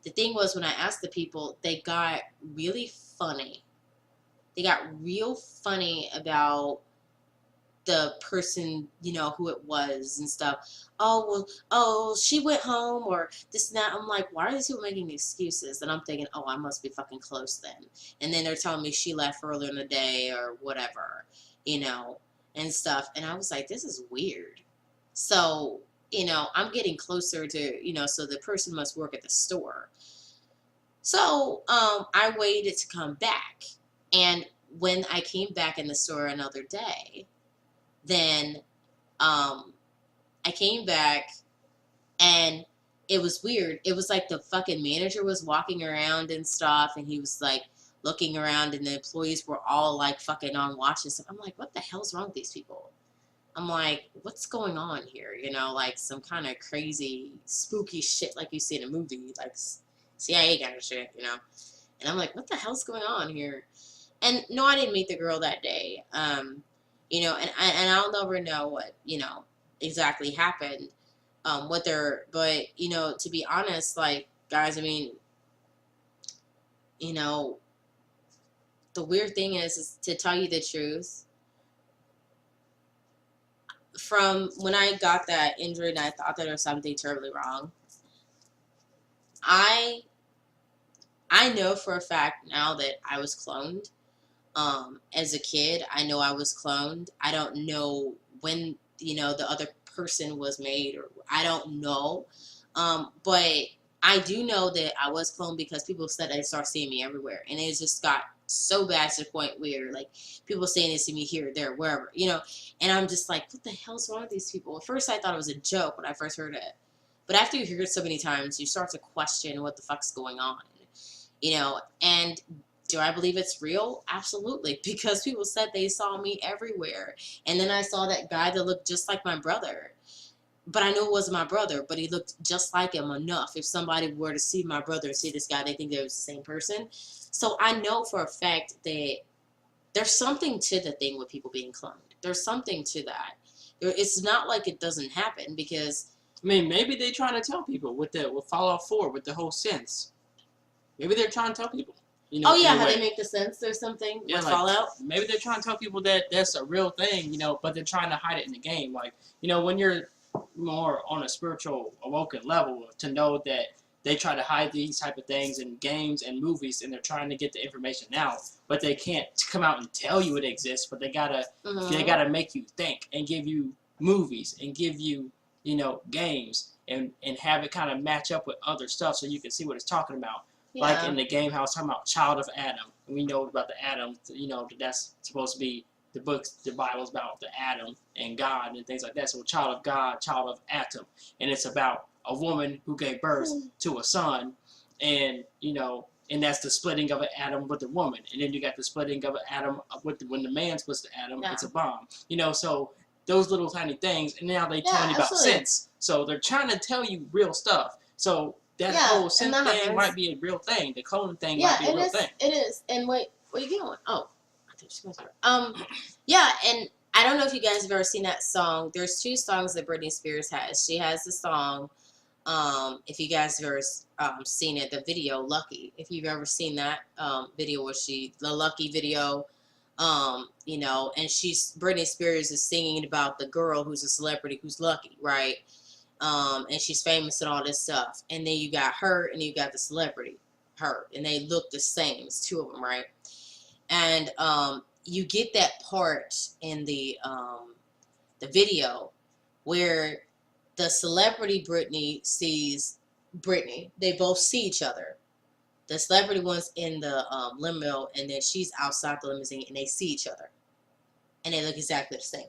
the thing was, when I asked the people, they got really funny. They got real funny about the person, who it was and stuff. She went home or this and that. I'm like, why are these people making excuses? And I'm thinking, oh, I must be fucking close then. And then they're telling me she left earlier in the day or whatever, and stuff. And I was like, this is weird. So, I'm getting closer to, so the person must work at the store. So, I waited to come back. And when I came back in the store another day, then I came back and it was weird. It was like the fucking manager was walking around and stuff, and he was like looking around, and the employees were all like fucking on watch and stuff. I'm like, what the hell's wrong with these people? I'm like, what's going on here? Like some kind of crazy, spooky shit like you see in a movie, like CIA kind of shit, And I'm like, what the hell's going on here? And no, I didn't meet the girl that day. And I'll never know what, exactly happened with her. But, to be honest, like, guys, I mean, the weird thing is to tell you the truth, from when I got that injury and I thought that there was something terribly wrong, I know for a fact now that I was cloned. As a kid, I know I was cloned. I don't know when, the other person was made, or I don't know. But I do know that I was cloned because people said they start seeing me everywhere. And it just got so bad to the point where, like, people saying they see me here, there, wherever, And I'm just like, what the hell's wrong with these people? At first, I thought it was a joke when I first heard it. But after you hear it so many times, you start to question what the fuck's going on, And do I believe it's real? Absolutely. Because people said they saw me everywhere. And then I saw that guy that looked just like my brother. But I knew it wasn't my brother, but he looked just like him enough. If somebody were to see my brother and see this guy, they think they was the same person. So I know for a fact that there's something to the thing with people being cloned. There's something to that. It's not like it doesn't happen because... I mean, maybe they're trying to tell people with Fallout 4, with the whole sense. Maybe they're trying to tell people. How they make the sense or something with Fallout? Maybe they're trying to tell people that that's a real thing, but they're trying to hide it in the game. Like, when you're more on a spiritual awoken level, to know that they try to hide these type of things in games and movies, and they're trying to get the information out, but they can't come out and tell you it exists. But they gotta make you think and give you movies and give you games and have it kind of match up with other stuff so you can see what it's talking about. Yeah. Like in the game, how it's talking about child of Adam. And we know about the Adam, that's supposed to be the Bible's about the Adam and God and things like that. So child of God, child of Adam. And it's about a woman who gave birth to a son. And, and that's the splitting of an atom with the woman. And then you got the splitting of an atom when the man splits the atom, it's a bomb. So those little tiny things. And now they telling you about sense. So they're trying to tell you real stuff. So that whole sense thing might be a real thing. The cloning thing might be a real thing. It is. And wait, where you going? Oh, I thought you were going to and I don't know if you guys have ever seen that song. There's 2 songs that Britney Spears has. She has the song, if you guys have ever seen it, the video, Lucky. If you've ever seen that video where the Lucky video, and Britney Spears is singing about the girl who's a celebrity who's lucky, right? And she's famous and all this stuff. And then you got her and you got the celebrity, her. And they look the same. It's 2 of them, right? And you get that part in the video where the celebrity Britney sees Britney. They both see each other. The celebrity one's in the limo, and then she's outside the limousine, and they see each other. And they look exactly the same.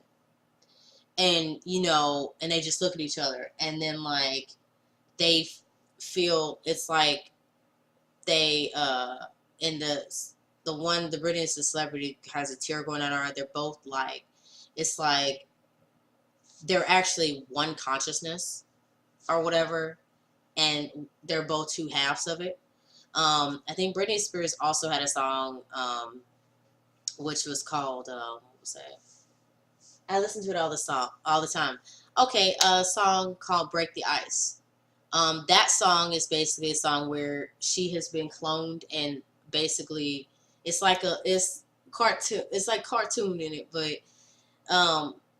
And, and they just look at each other. And then, like, they feel, it's like they, in the the Britney is the celebrity has a tear going down her eye. They're both like, it's like they're actually one consciousness or whatever, and they're both two halves of it. I think Britney Spears also had a song, which was called what was that? I listen to it all the time. Okay, a song called "Break the Ice." That song is basically a song where she has been cloned, and basically it's like cartoon. It's like cartoon in it, but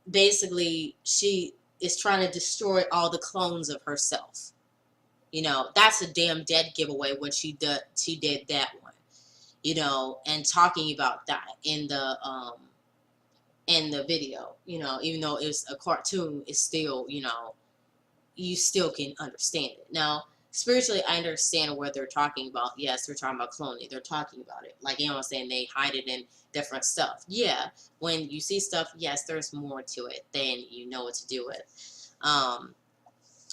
basically she is trying to destroy all the clones of herself. You know, that's a damn dead giveaway when she did that one. You know, and talking about that in the video. You know, even though it's a cartoon, it's still, you know, you still can understand it. Now, spiritually, I understand what they're talking about. Yes, they're talking about cloning. They're talking about it. Like, you know what I'm saying? They hide it in different stuff. Yeah, when you see stuff, yes, there's more to it than you know what to do with.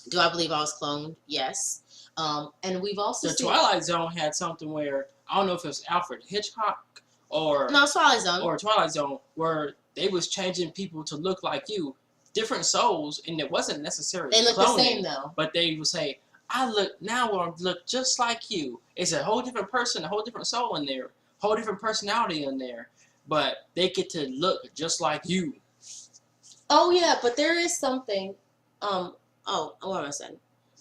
Do I believe I was cloned? Yes. And we've also seen... Twilight Zone had something where, I don't know if it was Alfred Hitchcock or... No, Twilight Zone. Or Twilight Zone, where they was changing people to look like you. Different souls, and it wasn't necessarily they look cloning, the same though. But they would say, I look just like you. It's a whole different person, a whole different soul in there, whole different personality in there. But they get to look just like you. Oh yeah, but there is something. What am I saying?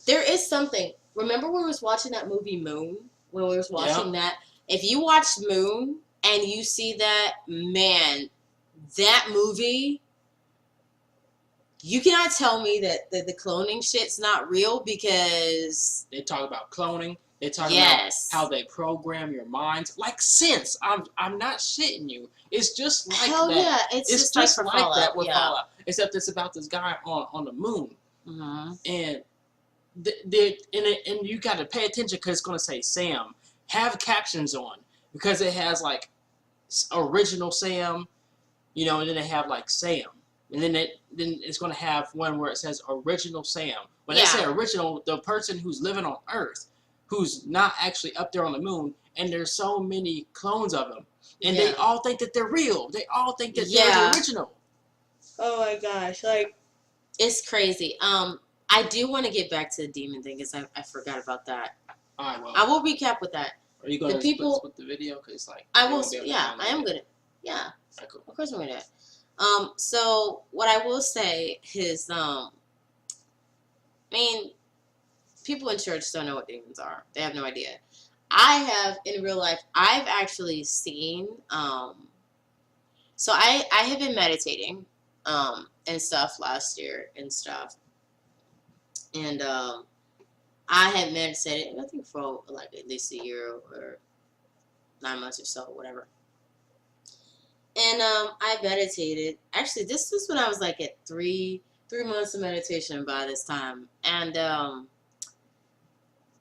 There is something. Remember when we was watching that movie Moon? When we was watching that? If you watch Moon and you see that, man, that movie, you cannot tell me that the cloning shit's not real, because they talk about cloning. They talk about how they program your minds. Like Sense. I'm not shitting you. It's just like Hell that. Yeah, it's just like that with Fallout. Except it's about this guy on the moon. Mm-hmm. And and you got to pay attention because it's going to say Sam. Have captions on, because it has like original Sam, you know, and then they have like Sam. And then it's going to have one where it says original Sam. When they say original, the person who's living on Earth, who's not actually up there on the moon, and there's so many clones of them. And they all think that they're real. They all think that they're the original. Oh my gosh. Like, it's crazy. I do want to get back to the demon thing, because I forgot about that. All right, well. I will recap with that. Are you going to split the video? Because, like, I will. Yeah, I am going to. Yeah. Right, cool. Of course I'm going to. So what I will say is, I mean, people in church don't know what demons are. They have no idea. I have, in real life, I've actually seen, so I have been meditating, and stuff last year and stuff. And, I had meditated, I think for like at least a year or 9 months or so, whatever. And I meditated. Actually, this was when I was like at three months of meditation by this time. And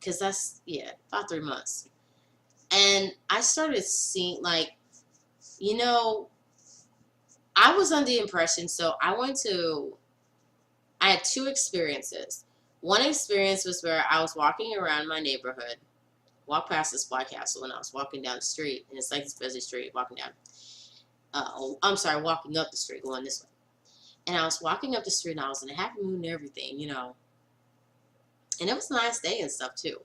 because that's, about 3 months. And I started seeing, like, you know, I was under the impression, so I had 2 experiences. One experience was where I was walking around my neighborhood, walked past this White Castle, and I was walking down the street, and it's like this busy street, walking down. Walking up the street, going this way. And I was walking up the street, and I was in a happy mood and everything, you know. And it was a nice day and stuff, too.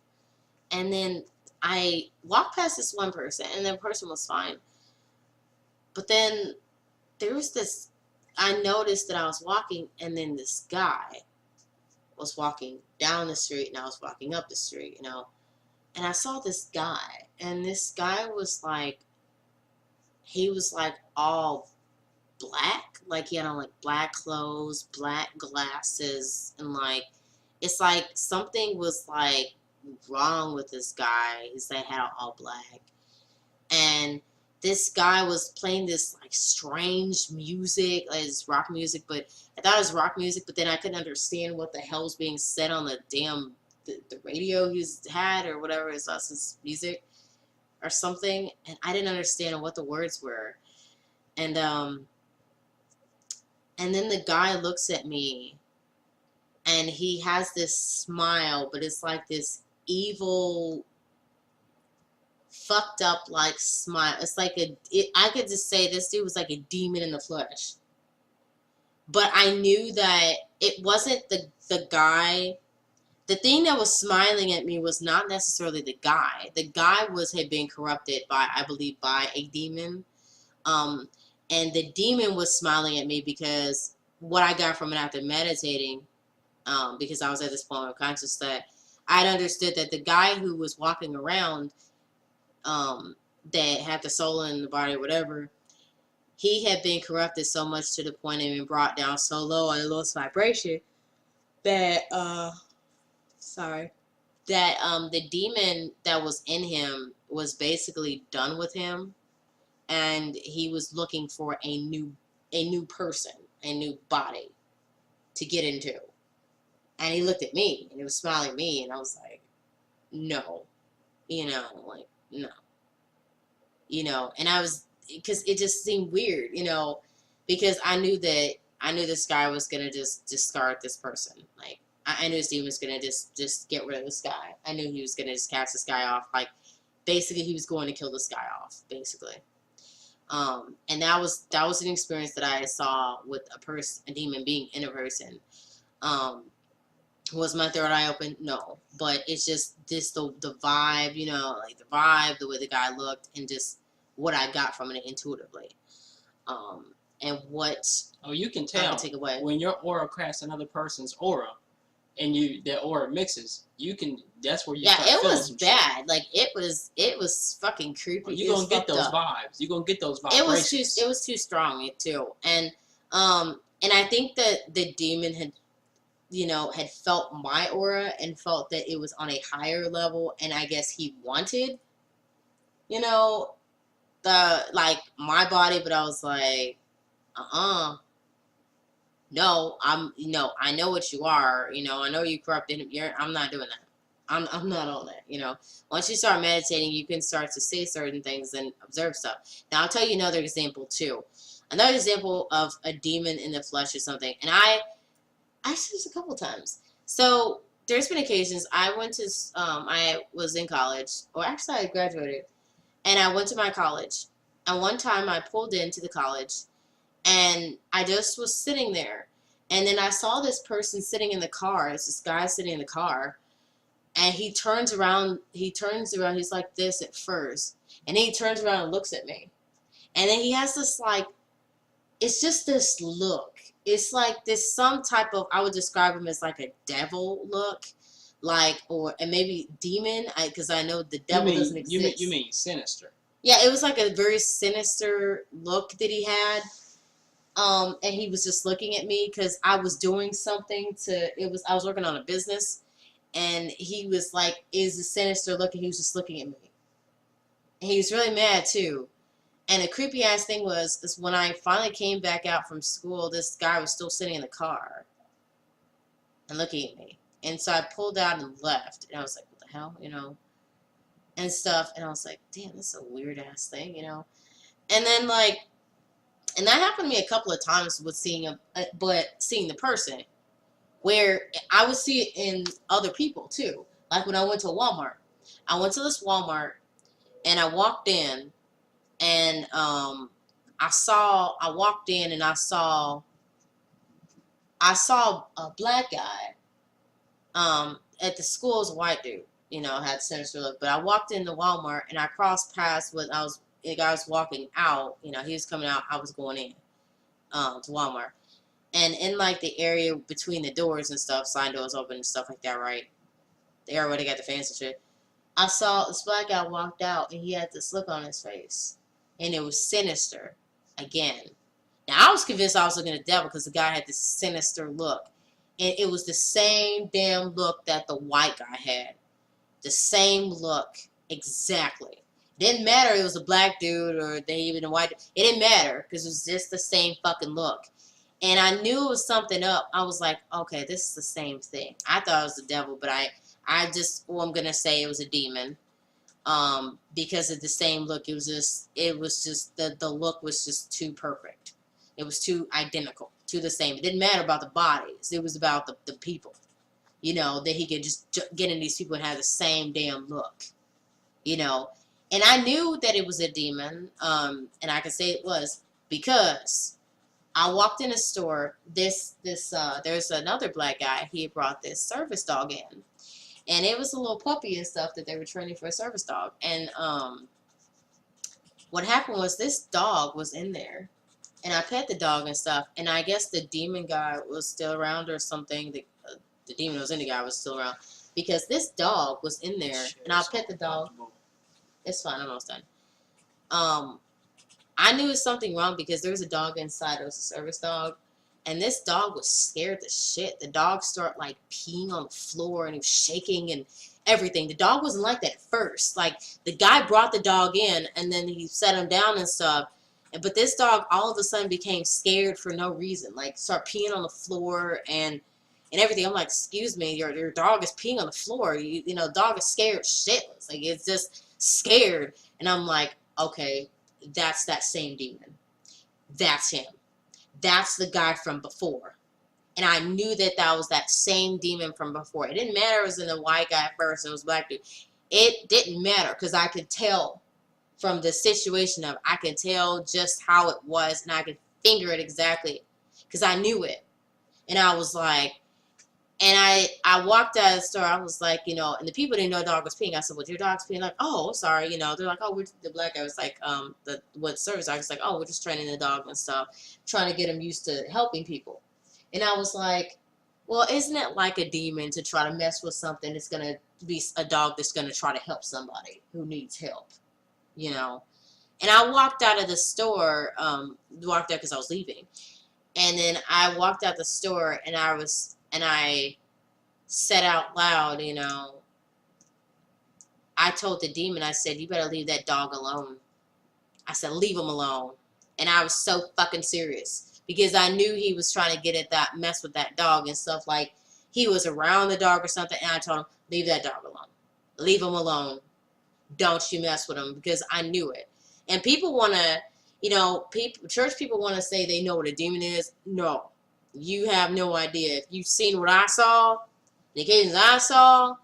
And then I walked past this one person, and the person was fine. But then there was this, I noticed that I was walking, and then this guy was walking down the street, and I was walking up the street, you know. And I saw this guy, and this guy was like, he was like all black, like he had on like black clothes, black glasses, and like, it's like something was like wrong with this guy. He's like had all black, and this guy was playing this like strange music, like this rock music, but I thought it was rock music, but then I couldn't understand what the hell was being said on the damn the radio he's had or whatever. It's his music or something, and I didn't understand what the words were. And then the guy looks at me, and he has this smile, but it's like this evil fucked up like smile. It's like I could just say this dude was like a demon in the flesh. But I knew that it wasn't the guy. The thing that was smiling at me was not necessarily the guy. The guy had been corrupted by, I believe, by a demon. And the demon was smiling at me because what I got from it after meditating, because I was at this point of consciousness, that I'd understood that the guy who was walking around, that had the soul in the body or whatever, he had been corrupted so much to the point of being brought down so low on the lowest vibration that, the demon that was in him was basically done with him, and he was looking for a new person, a new body to get into. And he looked at me, and he was smiling at me, and I was like, no, no, and I was, because it just seemed weird, because I knew this guy was gonna just discard this person. Like, I knew this demon was gonna just get rid of this guy. I knew he was gonna just cast this guy off. Like, basically, he was going to kill this guy off, basically. And that was an experience that I saw with a demon being in a person. Was my third eye open? No, but it's just the vibe, like the vibe, the way the guy looked, and just what I got from it intuitively. And what you can tell take away when your aura cracks another person's aura, and that aura mixes. That's where you start it feeling was bad. Shit. Like it was fucking creepy. You're gonna get those vibes. You're gonna get those vibrations. It was too strong too, and I think that the demon had felt my aura and felt that it was on a higher level, and I guess he wanted, my body, but I was like, no, I know what you are, I know you corrupted. I'm not doing that. I'm not on that, Once you start meditating, you can start to see certain things and observe stuff. Now, I'll tell you another example, too. Another example of a demon in the flesh or something. And I said this a couple times. So, there's been occasions I went to, I was in college, or actually I graduated, and I went to my college. And one time I pulled into the college, and I just was sitting there. And then I saw this person sitting in the car. It's this guy sitting in the car. And he turns around, he's like this at first. And then he turns around and looks at me. And then he has this, it's just this look. It's like this some type of, I would describe him as like a devil look. And maybe demon, because I know the devil doesn't exist. You mean sinister. Yeah, it was like a very sinister look that he had. And he was just looking at me because I was doing something I was working on a business. And he was like, is a sinister look, and he was just looking at me. And he was really mad, too. And the creepy-ass thing is when I finally came back out from school, this guy was still sitting in the car and looking at me. And so I pulled out and left. And I was like, what the hell, and stuff. And I was like, damn, that's a weird-ass thing, And then, and that happened to me a couple of times with seeing the person. Where I would see it in other people too. Like when I went to Walmart. I went to this Walmart and I walked in and I walked in and I saw a black guy. At the school, it was a white dude, had sinister look. But I walked into Walmart and I crossed paths with the guy was walking out, he was coming out, I was going in to Walmart. And in, the area between the doors and stuff, sign doors open and stuff like that, right? They already got the fancy shit. I saw this black guy walked out, and he had this look on his face. And it was sinister. Again. Now, I was convinced I was looking at the devil because the guy had this sinister look. And it was the same damn look that the white guy had. The same look. Exactly. It didn't matter if it was a black dude or even a white dude. It didn't matter because it was just the same fucking look. And I knew it was something up. I was like, okay, this is the same thing. I thought it was the devil, but I'm going to say it was a demon. Because of the same look. It was just the look was just too perfect. It was too identical, too the same. It didn't matter about the bodies. It was about the people. That he could just get in these people and have the same damn look. And I knew that it was a demon, and I could say it was because I walked in a store. There's another black guy. He had brought this service dog in, and it was a little puppy and stuff that they were training for a service dog. And what happened was this dog was in there, and I pet the dog and stuff. And I guess the demon guy was still around or something. The demon that was in the guy was still around because this dog was in there, and I pet the dog. It's fine. I'm almost done. I knew it was something wrong because there was a dog inside. It was a service dog. And this dog was scared to shit. The dog started like peeing on the floor and he was shaking and everything. The dog wasn't like that at first. Like the guy brought the dog in and then he set him down and stuff. But this dog all of a sudden became scared for no reason. Like start peeing on the floor and everything. I'm like, excuse me, your dog is peeing on the floor. You know, dog is scared shitless. Like it's just scared. And I'm like, okay, that's that same demon. That's him. That's the guy from before. And I knew that that was that same demon from before. It didn't matter it was in the white guy at first, it was black dude. It didn't matter because I could tell from the situation of, I could tell just how it was and I could finger it exactly because I knew it. And I was like, and I walked out of the store, I was like, you know, and the people didn't know dog was peeing. I said, well, your dog's peeing? Like, oh, sorry, you know. They're like, oh, the black guy was like, what service dog? It's like, oh, we're just training the dog and stuff, trying to get him used to helping people. And I was like, well, isn't it like a demon to try to mess with something that's going to be a dog that's going to try to help somebody who needs help, you know? And I walked out of the store, walked out because I was leaving. And then I walked out the store and I said out loud, you know, I told the demon, I said, you better leave that dog alone. I said, leave him alone. And I was so fucking serious because I knew he was trying to get at that, mess with that dog and stuff. Like he was around the dog or something. And I told him, leave that dog alone. Leave him alone. Don't you mess with him because I knew it. And people want to, you know, church people want to say they know what a demon is. No. You have no idea. If you've seen what I saw, the occasions I saw,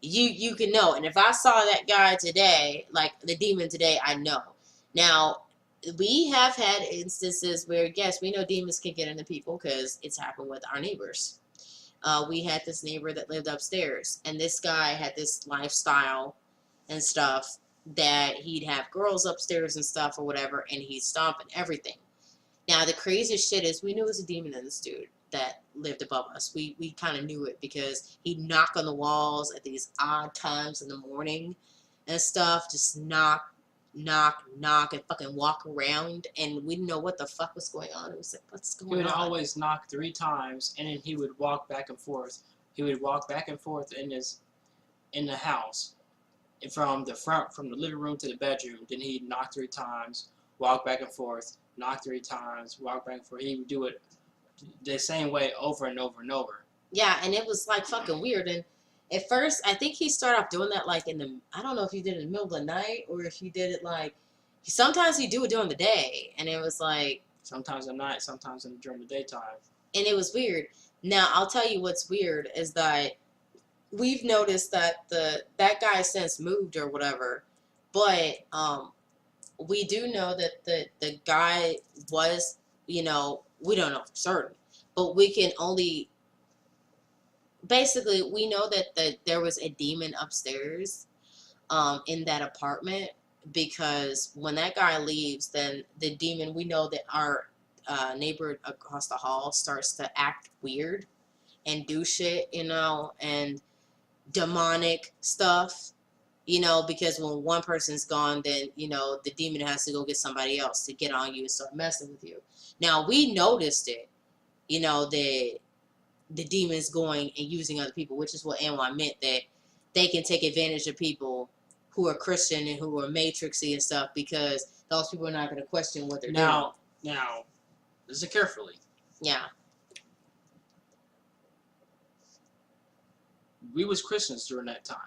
you can know. And if I saw that guy today, like the demon today, I know. Now, we have had instances where, yes, we know demons can get into people because it's happened with our neighbors. We had this neighbor that lived upstairs, and this guy had this lifestyle and stuff that he'd have girls upstairs and stuff or whatever, and he'd stomp and everything. Now, the craziest shit is we knew it was a demon in this dude that lived above us. We kind of knew it because he'd knock on the walls at these odd times in the morning and stuff. Just knock, knock, knock, and fucking walk around. And we didn't know what the fuck was going on. It was like, what's going on? He would always knock 3 times, and then he would walk back and forth. He would walk back and forth in the house. And from the living room to the bedroom. Then he'd knock 3 times, walk back and forth, knock 3 times, walk back and forth. He would do it the same way over and over and over. Yeah, and it was like fucking weird. And at first, I think he started off doing that like I don't know if he did it in the middle of the night or if he did it like, sometimes he do it during the day. And it was like. Sometimes at night, sometimes during the daytime. And it was weird. Now, I'll tell you what's weird is that we've noticed that that guy since moved or whatever. But we do know that the guy was, you know, we don't know for certain, but we can only, basically, we know that there was a demon upstairs in that apartment because when that guy leaves, then the demon, we know that our neighbor across the hall starts to act weird and do shit, you know, and demonic stuff. You know, because when one person's gone, then, you know, the demon has to go get somebody else to get on you and start messing with you. Now, we noticed it, you know, the demons going and using other people, which is what NY meant, that they can take advantage of people who are Christian and who are matrixy and stuff because those people are not going to question what they're doing. Now, listen carefully. Yeah. We was Christians during that time.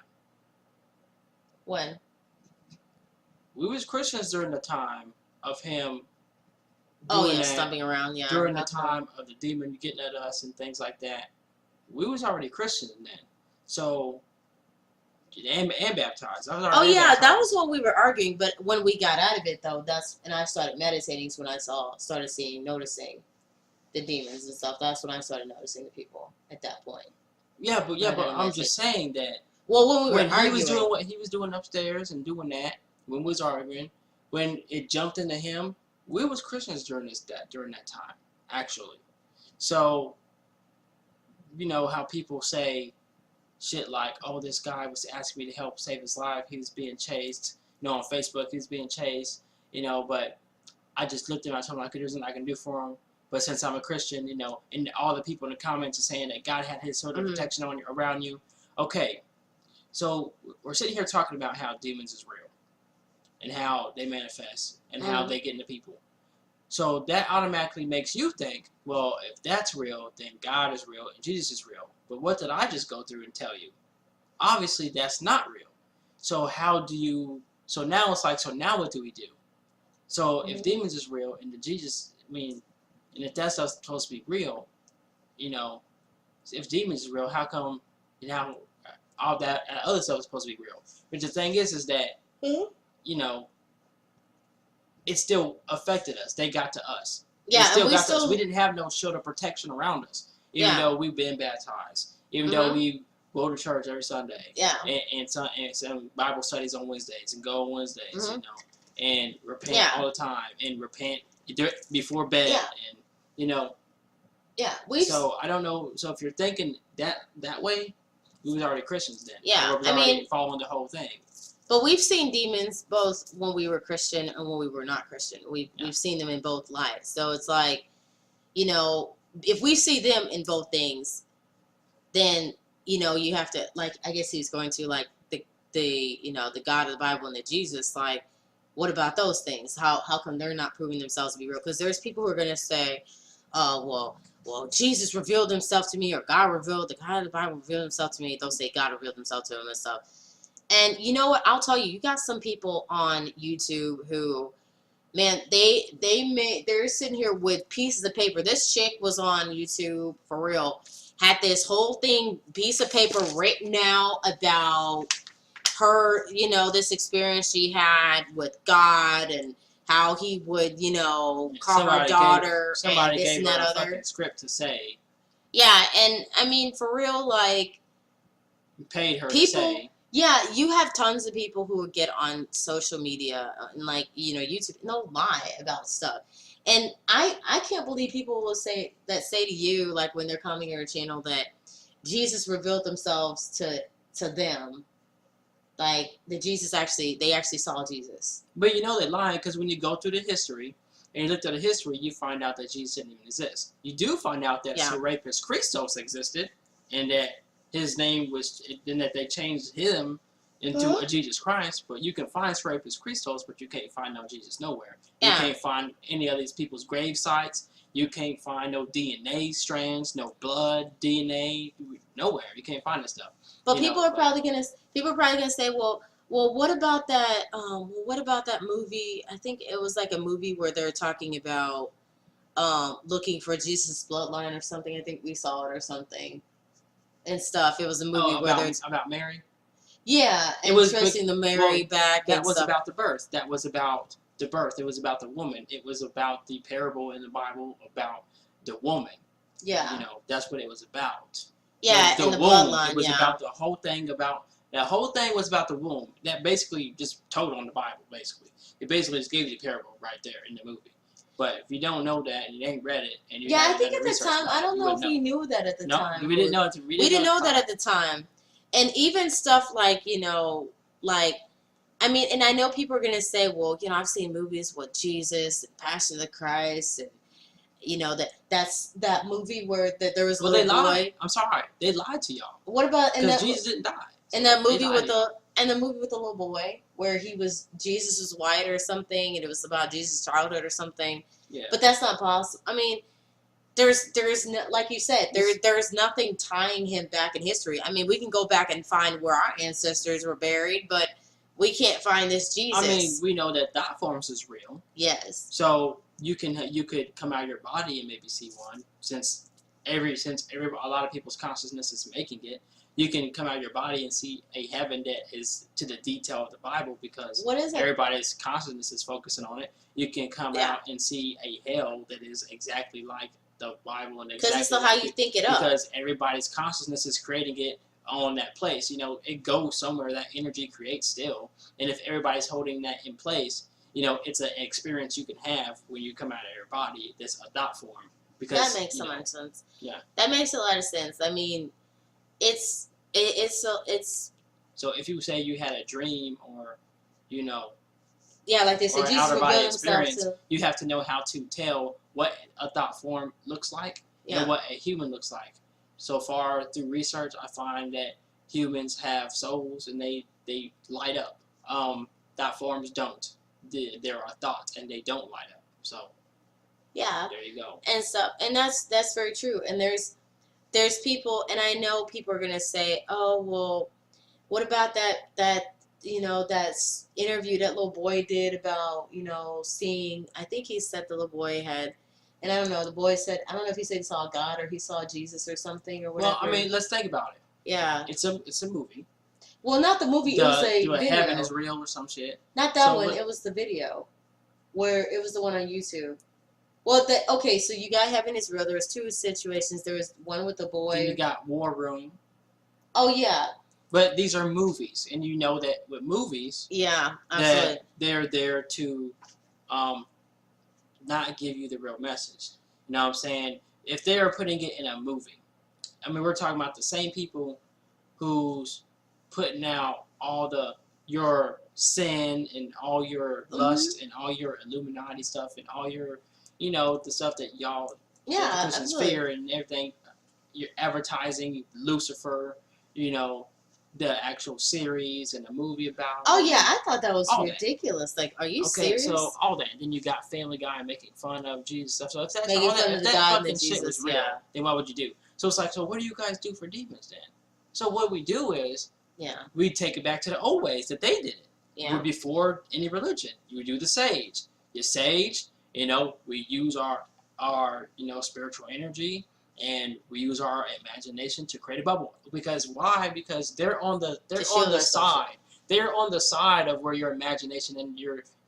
When? We was Christians during the time of him. Oh yeah, stomping around. Yeah. During the time of the demon getting at us and things like that, we was already Christians then. So and baptized. I was Oh already yeah, baptized. that was when we were arguing. But when we got out of it, though, and I started meditating. Is when I noticing the demons and stuff. That's when I started noticing the people at that point. Yeah, but I'm just saying that. Well, when we were when he arguing, was doing what he was doing upstairs and doing that, when we was arguing, when it jumped into him, we was Christians during that time, actually. So, you know how people say shit like, "Oh, this guy was asking me to help save his life. He was being chased." You know, on Facebook, he was being chased. You know, but I just looked at him. I told him there's nothing I can do for him. But since I'm a Christian, you know, and all the people in the comments are saying that God had His sort of protection around you. Okay, so we're sitting here talking about how demons is real, and how they manifest, and how they get into people. So that automatically makes you think, well, if that's real, then God is real and Jesus is real. But what did I just go through and tell you? Obviously, that's not real. So so now it's like, so now what do we do? So if demons is real and and if that stuff's supposed to be real, you know, if demons is real, how come, all that other stuff is supposed to be real? But the thing is that, you know, it still affected us. They got to us. Yeah, they still got to us. We didn't have no shield of protection around us, even though we've been baptized, even though we go to church every Sunday, and some Bible studies on Wednesdays, and go on Wednesdays, you know, and repent all the time, and repent before bed, and you know. Yeah, So I don't know. So if you're thinking that way, we was already Christians then. Yeah, or we already following the whole thing. But we've seen demons both when we were Christian and when we were not Christian. We've seen them in both lights. So it's like, you know, if we see them in both things, then, you know, you have to, like, I guess he's going to, like, the you know, the God of the Bible and the Jesus, like, what about those things? How come they're not proving themselves to be real? Because there's people who are going to say, well, Jesus revealed himself to me, or the God of the Bible revealed himself to me. They'll say God revealed himself to him and stuff. And you know what? I'll tell you, you got some people on YouTube who, man, they're sitting here with pieces of paper. This chick was on YouTube for real, had this whole piece of paper written out about her, you know, this experience she had with God and how he would, you know, call her daughter and this and that other. Somebody gave her a script to say. Yeah, and I mean, for real, like, you paid her to say. Yeah, you have tons of people who would get on social media and, like, you know, YouTube, and they'll lie about stuff. And I can't believe people will say to you, like, when they're coming on your channel, that Jesus revealed themselves to them. Like, they actually saw Jesus. But you know they're lying, because when you go through the history and you look at the history, you find out that Jesus didn't even exist. You do find out that Serapis Christos existed, and that his name was, and that they changed him into a Jesus Christ. But you can find Serapis Christos, but you can't find no Jesus nowhere. You can't find any of these people's grave sites. You can't find no DNA strands, no blood, DNA, nowhere. You can't find this stuff. But people are probably gonna say, well, what about that? What about that movie? I think it was like a movie where they're talking about looking for Jesus' bloodline or something. I think we saw it or something. And stuff. It was a movie about Mary. Yeah, and it was tracing the Mary back. That was about the birth. That was about the birth. It was about the woman. It was about the parable in the Bible about the woman. Yeah, you know, that's what it was about. Yeah, the bloodline. It was about the whole thing. That whole thing was about the womb. That basically just told on the Bible. Basically, it basically just gave you the parable right there in the movie. But if you don't know that and you ain't read it, and I think at the time, I don't know if we knew that at the time. We didn't know. We didn't know that at the time, and even stuff like, you know, like, I mean, and I know people are gonna say, well, you know, I've seen movies with Jesus, Passion of the Christ, and you know that's that movie where there was a little boy. I'm sorry, they lied to y'all. What about because Jesus didn't die? And that movie with the movie with the little boy where Jesus was white or something, and it was about Jesus' childhood or something. Yeah. But that's not possible. I mean, there's no, like you said, there's nothing tying him back in history. I mean, we can go back and find where our ancestors were buried, but we can't find this Jesus. I mean, we know that thought forms is real. Yes. So you could come out of your body and maybe see one, since a lot of people's consciousness is making it. You can come out of your body and see a heaven that is to the detail of the Bible because What is it? everybody's consciousness is focusing on it. You can come Yeah. out and see a hell that is exactly like the Bible and Because exactly it's not like how you think it up. because everybody's consciousness is creating it on that place. You know, it goes somewhere. That energy creates still, and if everybody's holding that in place, you know, it's an experience you can have when you come out of your body. That's a dot form. Because That makes so much sense. Yeah. That makes a lot of sense. I mean, it's So if you say you had a dream or, you know, yeah, like they or said, an Jesus outer body revealed himself experience, to. you have to know how to tell what a thought form looks like Yeah. and what a human looks like. So far through research, I find that humans have souls and they light up. Thought forms don't. There are thoughts and they don't light up. So Yeah. there you go. And stuff, and that's very true. And there's people, and I know people are gonna say, oh well, what about that that interview that little boy did about seeing. I think he said the little boy had, and I don't know. The boy said, I don't know if he said he saw God or he saw Jesus or something or whatever. Well, I mean, let's think about it. Yeah. It's a movie. Well, not the movie. It was a Do a video. heaven is real or some shit. Not that So one. what- It was the video, where it was the one on YouTube. Well, okay, so you got Heaven is Real. There was two situations. There was one with the boy. Then you got War Room. Oh yeah, But these are movies, and you know that with movies, yeah, absolutely. that they're there to not give you the real message. You know what I'm saying? If they are putting it in a movie, I mean, we're talking about the same people who's putting out all your sin and all your lust and all your Illuminati stuff and all your, the stuff that y'all, Yeah, the Christians absolutely. fear and everything. You're advertising Lucifer, the actual series and the movie about. Oh yeah, I thought that was All that. ridiculous. Like, are you Okay, serious? so all that. Then you got Family Guy making fun of Jesus stuff. So if that's Making all that, fun if of the that God and fucking the shit was Jesus, real, yeah. then what would you do? So it's like, so what do you guys do for demons then? So what we do is Yeah, we take it back to the old ways that they did it. yeah, Before any religion, you do the sage. You sage, we use our spiritual energy and we use our imagination to create a bubble. Because why? Because they're on the side. They're on the side of where your imagination and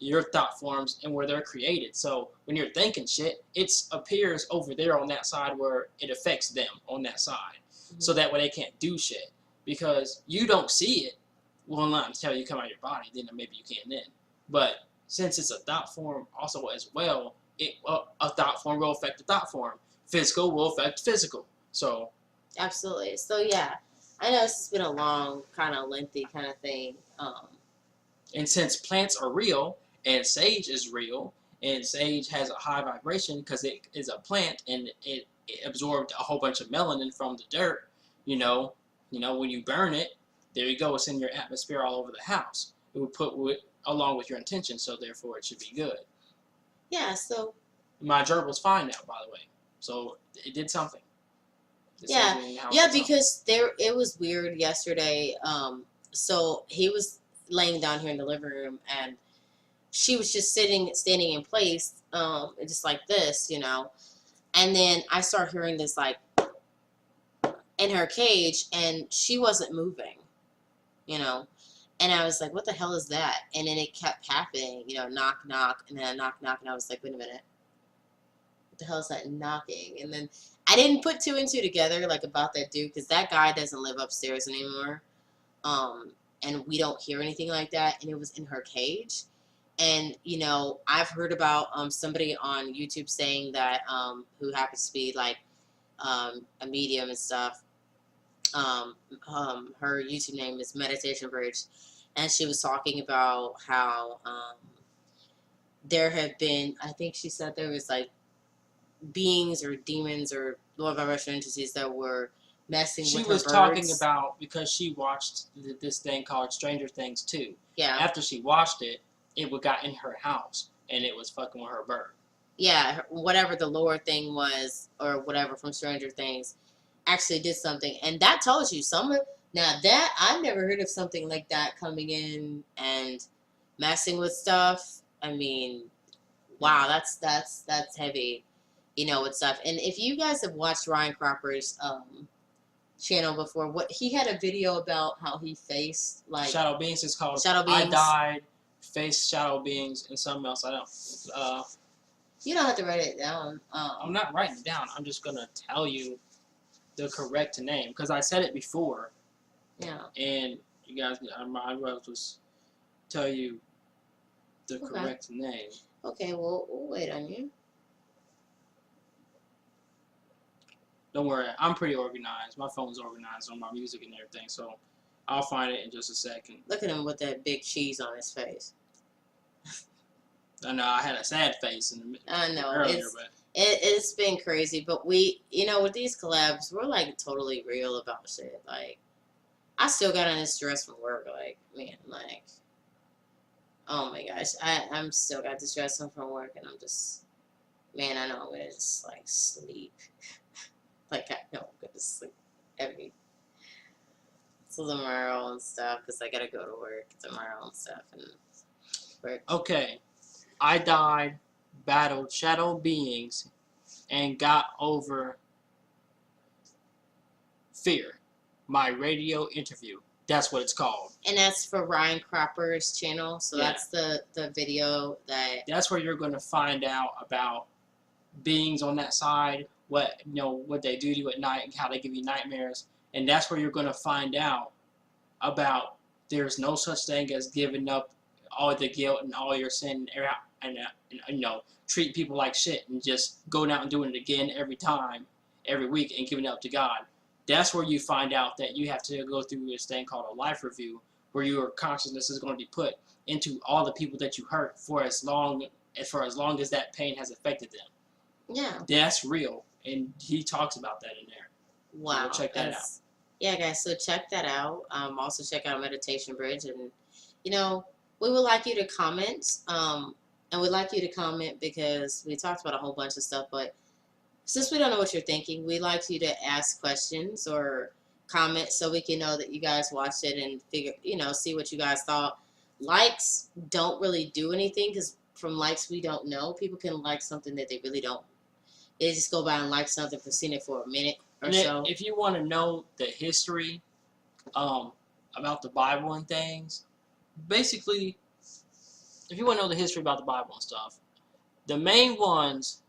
your thought forms and where they're created. So when you're thinking shit, it appears over there on that side where it affects them on that side. Mm-hmm. So that way they can't do shit. Because you don't see it. Well, not until you come out of your body, then maybe you can then. But since it's a thought form also as well, a thought form will affect the thought form. Physical will affect physical. So absolutely. So yeah, I know this has been a long, kind of lengthy kind of thing. And since plants are real and sage is real and sage has a high vibration because it is a plant and it absorbed a whole bunch of melanin from the dirt, when you burn it, there you go. It's in your atmosphere all over the house. It would put along with your intention, so therefore it should be good. Yeah. So. My gerbil's fine now, by the way. So it did something. Yeah, because it was weird yesterday. So he was laying down here in the living room, and she was just standing in place, just like this, And then I start hearing this like in her cage, and she wasn't moving, And I was like, "What the hell is that?" And then it kept happening, knock, knock, and then knock, knock, and I was like, "Wait a minute, what the hell is that knocking?" And then I didn't put two and two together, like, about that dude, because that guy doesn't live upstairs anymore, and we don't hear anything like that, and it was in her cage. And, I've heard about somebody on YouTube saying that, who happens to be, like, a medium and stuff. Her YouTube name is Meditation Bridge, and she was talking about how there have been, I think she said there was, like, beings or demons or lower vibration entities that were messing with her birds. She was talking about, because she watched this thing called Stranger Things 2. Yeah. After she watched it, it got in her house, and it was fucking with her bird. Yeah, whatever the lower thing was, or whatever from Stranger Things, actually did something. And that tells you now that, I've never heard of something like that coming in and messing with stuff. I mean, wow, that's heavy. With stuff. And if you guys have watched Ryan Cropper's channel before. What he had a video about how he faced like Shadow Beings is called Shadow I Beings. Died, Faced Shadow Beings, and something else. I don't. You don't have to write it down. I'm not writing it down. I'm just gonna tell you the correct name because I said it before. Yeah. And you guys, I might as well just tell you the correct name. Okay, well, we'll wait on you. Don't worry, I'm pretty organized. My phone's organized on my music and everything, so I'll find it in just a second. Look at him with that big cheese on his face. I know I had a sad face in the I know earlier, it's been crazy, but we, with these collabs, we're like totally real about shit. Like, I still got in this dress from work. Like, man, like, oh my gosh, I'm still got this dress on from work, and I'm just, man, I know I'm gonna just like sleep. Like, I know I'm gonna sleep tomorrow and stuff, because I gotta go to work tomorrow and stuff and work. Okay, I died, battled shadow beings, and got over fear. My radio interview. That's what it's called. And that's for Ryan Cropper's channel. So Yeah. that's the video that. That's where you're going to find out about beings on that side, what they do to you at night, and how they give you nightmares. And that's where you're going to find out about there's no such thing as giving up all the guilt and all your sin and treat people like shit and just going out and doing it again every time, every week, and giving it up to God. That's where you find out that you have to go through this thing called a life review, where your consciousness is going to be put into all the people that you hurt for as long as that pain has affected them. Yeah. That's real, and he talks about that in there. Wow. So check that out. Yeah, guys. So check that out. Also check out Meditation Bridge, and we would like you to comment. And we'd like you to comment because we talked about a whole bunch of stuff, but since we don't know what you're thinking, we'd like you to ask questions or comment so we can know that you guys watched it and see what you guys thought. Likes don't really do anything because from likes we don't know. People can like something that they really don't. They just go by and like something for seeing it for a minute or so. If you want to know the history about the Bible and things, basically, if you want to know the history about the Bible and stuff, the main ones,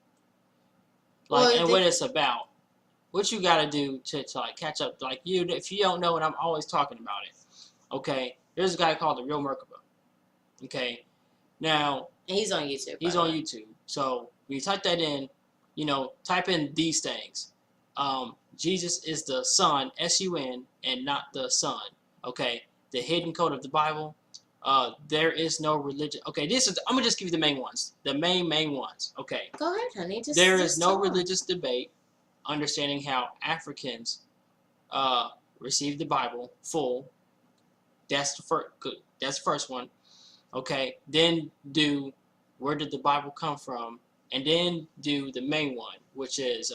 and what it's about, what you got to do to like catch up, like if you don't know it, I'm always talking about it. Okay, there's a guy called the Real Merkaba. Okay, now and he's on YouTube. He's on YouTube. So when you type that in, type in these things. Jesus is the Son, S-U-N, and not the Son. Okay, the hidden code of the Bible. There is no religion. Okay, I'm gonna just give you the main ones. The main ones. Okay. Go ahead, honey. There is no religious debate. Understanding how Africans received the Bible full. That's the first. Good. That's the first one. Okay. Then do where did the Bible come from, and then do the main one, which is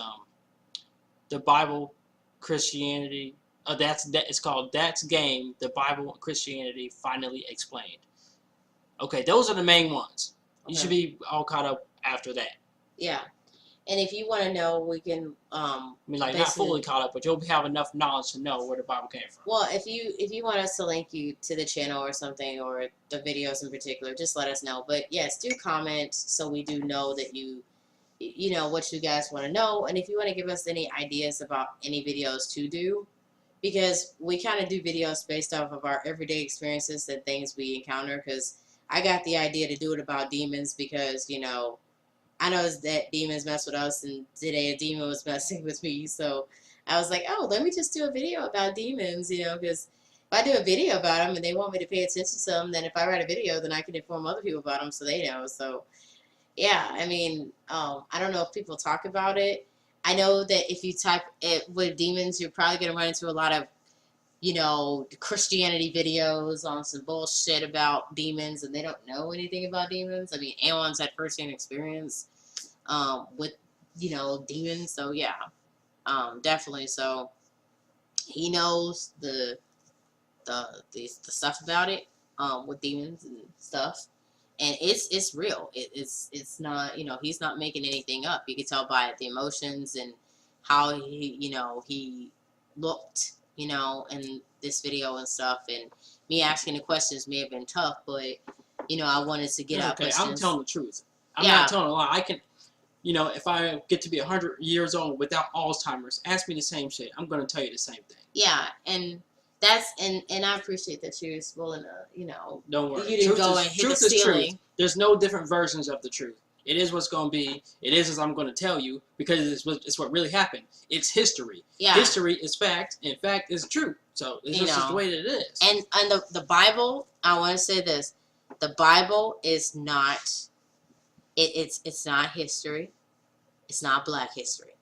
the Bible, Christianity. It's called That's Game, the Bible and Christianity Finally Explained. Okay, those are the main ones. You should be all caught up after that. Yeah. And if you want to know, we can not fully caught up, but you'll have enough knowledge to know where the Bible came from. Well, if you want us to link you to the channel or something, or the videos in particular, just let us know. But yes, do comment so we do know that you know what you guys want to know, and if you want to give us any ideas about any videos to do, because we kind of do videos based off of our everyday experiences and things we encounter. Because I got the idea to do it about demons because I know that demons mess with us, and today a demon was messing with me. So I was like, oh, let me just do a video about demons, because if I do a video about them and they want me to pay attention to them, then if I write a video, then I can inform other people about them so they know. So, yeah, I mean, I don't know if people talk about it. I know that if you type it with demons, you're probably going to run into a lot of, Christianity videos on some bullshit about demons, and they don't know anything about demons. I mean, Aeon's had first-hand experience with, demons. So, yeah, definitely. So, he knows the stuff about it with demons and stuff. And it's real. It's not, he's not making anything up. You can tell by the emotions and how he looked, you know, in this video and stuff, and me asking the questions may have been tough, but you know, I wanted to get out questions. I'm telling the truth. I'm not telling a lie. I can, you know, if I get to be 100 years old without Alzheimer's, ask me the same shit. I'm going to tell you the same thing. Yeah, and that's and I appreciate that you're willing to, you know, don't worry. You didn't go and hit the ceiling. There's no different versions of the truth. It is what's going to be. It is as I'm going to tell you because it's what really happened. It's history. Yeah. History is fact, and fact is truth. So it's just the way that it is. And the Bible, I want to say this: the Bible is not. It's not history. It's not Black history.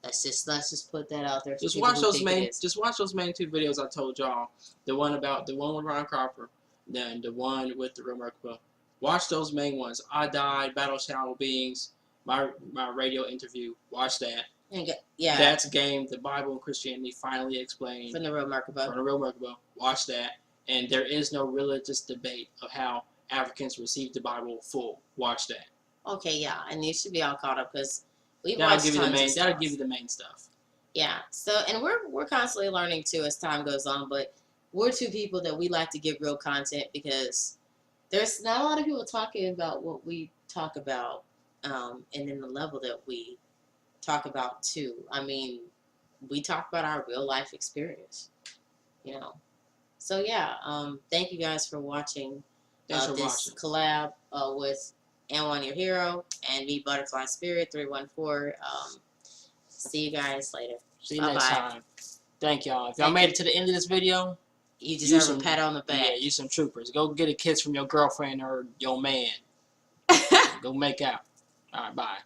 Let's just put that out there. Just watch those main 2 videos I told y'all. The one with Ron Cropper, then the one with the Real Merkaba. Watch those main ones. I Died, Battle Shadow Beings, my radio interview. Watch that. Yeah. That's game. The Bible and Christianity finally explained. From the Real Merkaba. From the Real Merkaba. Watch that. And there is no religious debate of how Africans received the Bible full. Watch that. Okay, yeah, and you should be all caught up because we watched That'll give you the main stuff. Yeah. So, and we're constantly learning too as time goes on, but we're 2 people that we like to give real content because there's not a lot of people talking about what we talk about, and in the level that we talk about too. I mean, we talk about our real life experience, you know. So yeah, thank you guys for watching this collab with And Your Hero and me, Butterfly Spirit 314. See you guys later. See you next time. Thank y'all. If y'all made it to the end of this video, you deserve a pat on the back. Yeah, you some troopers. Go get a kiss from your girlfriend or your man. Go make out. All right, bye.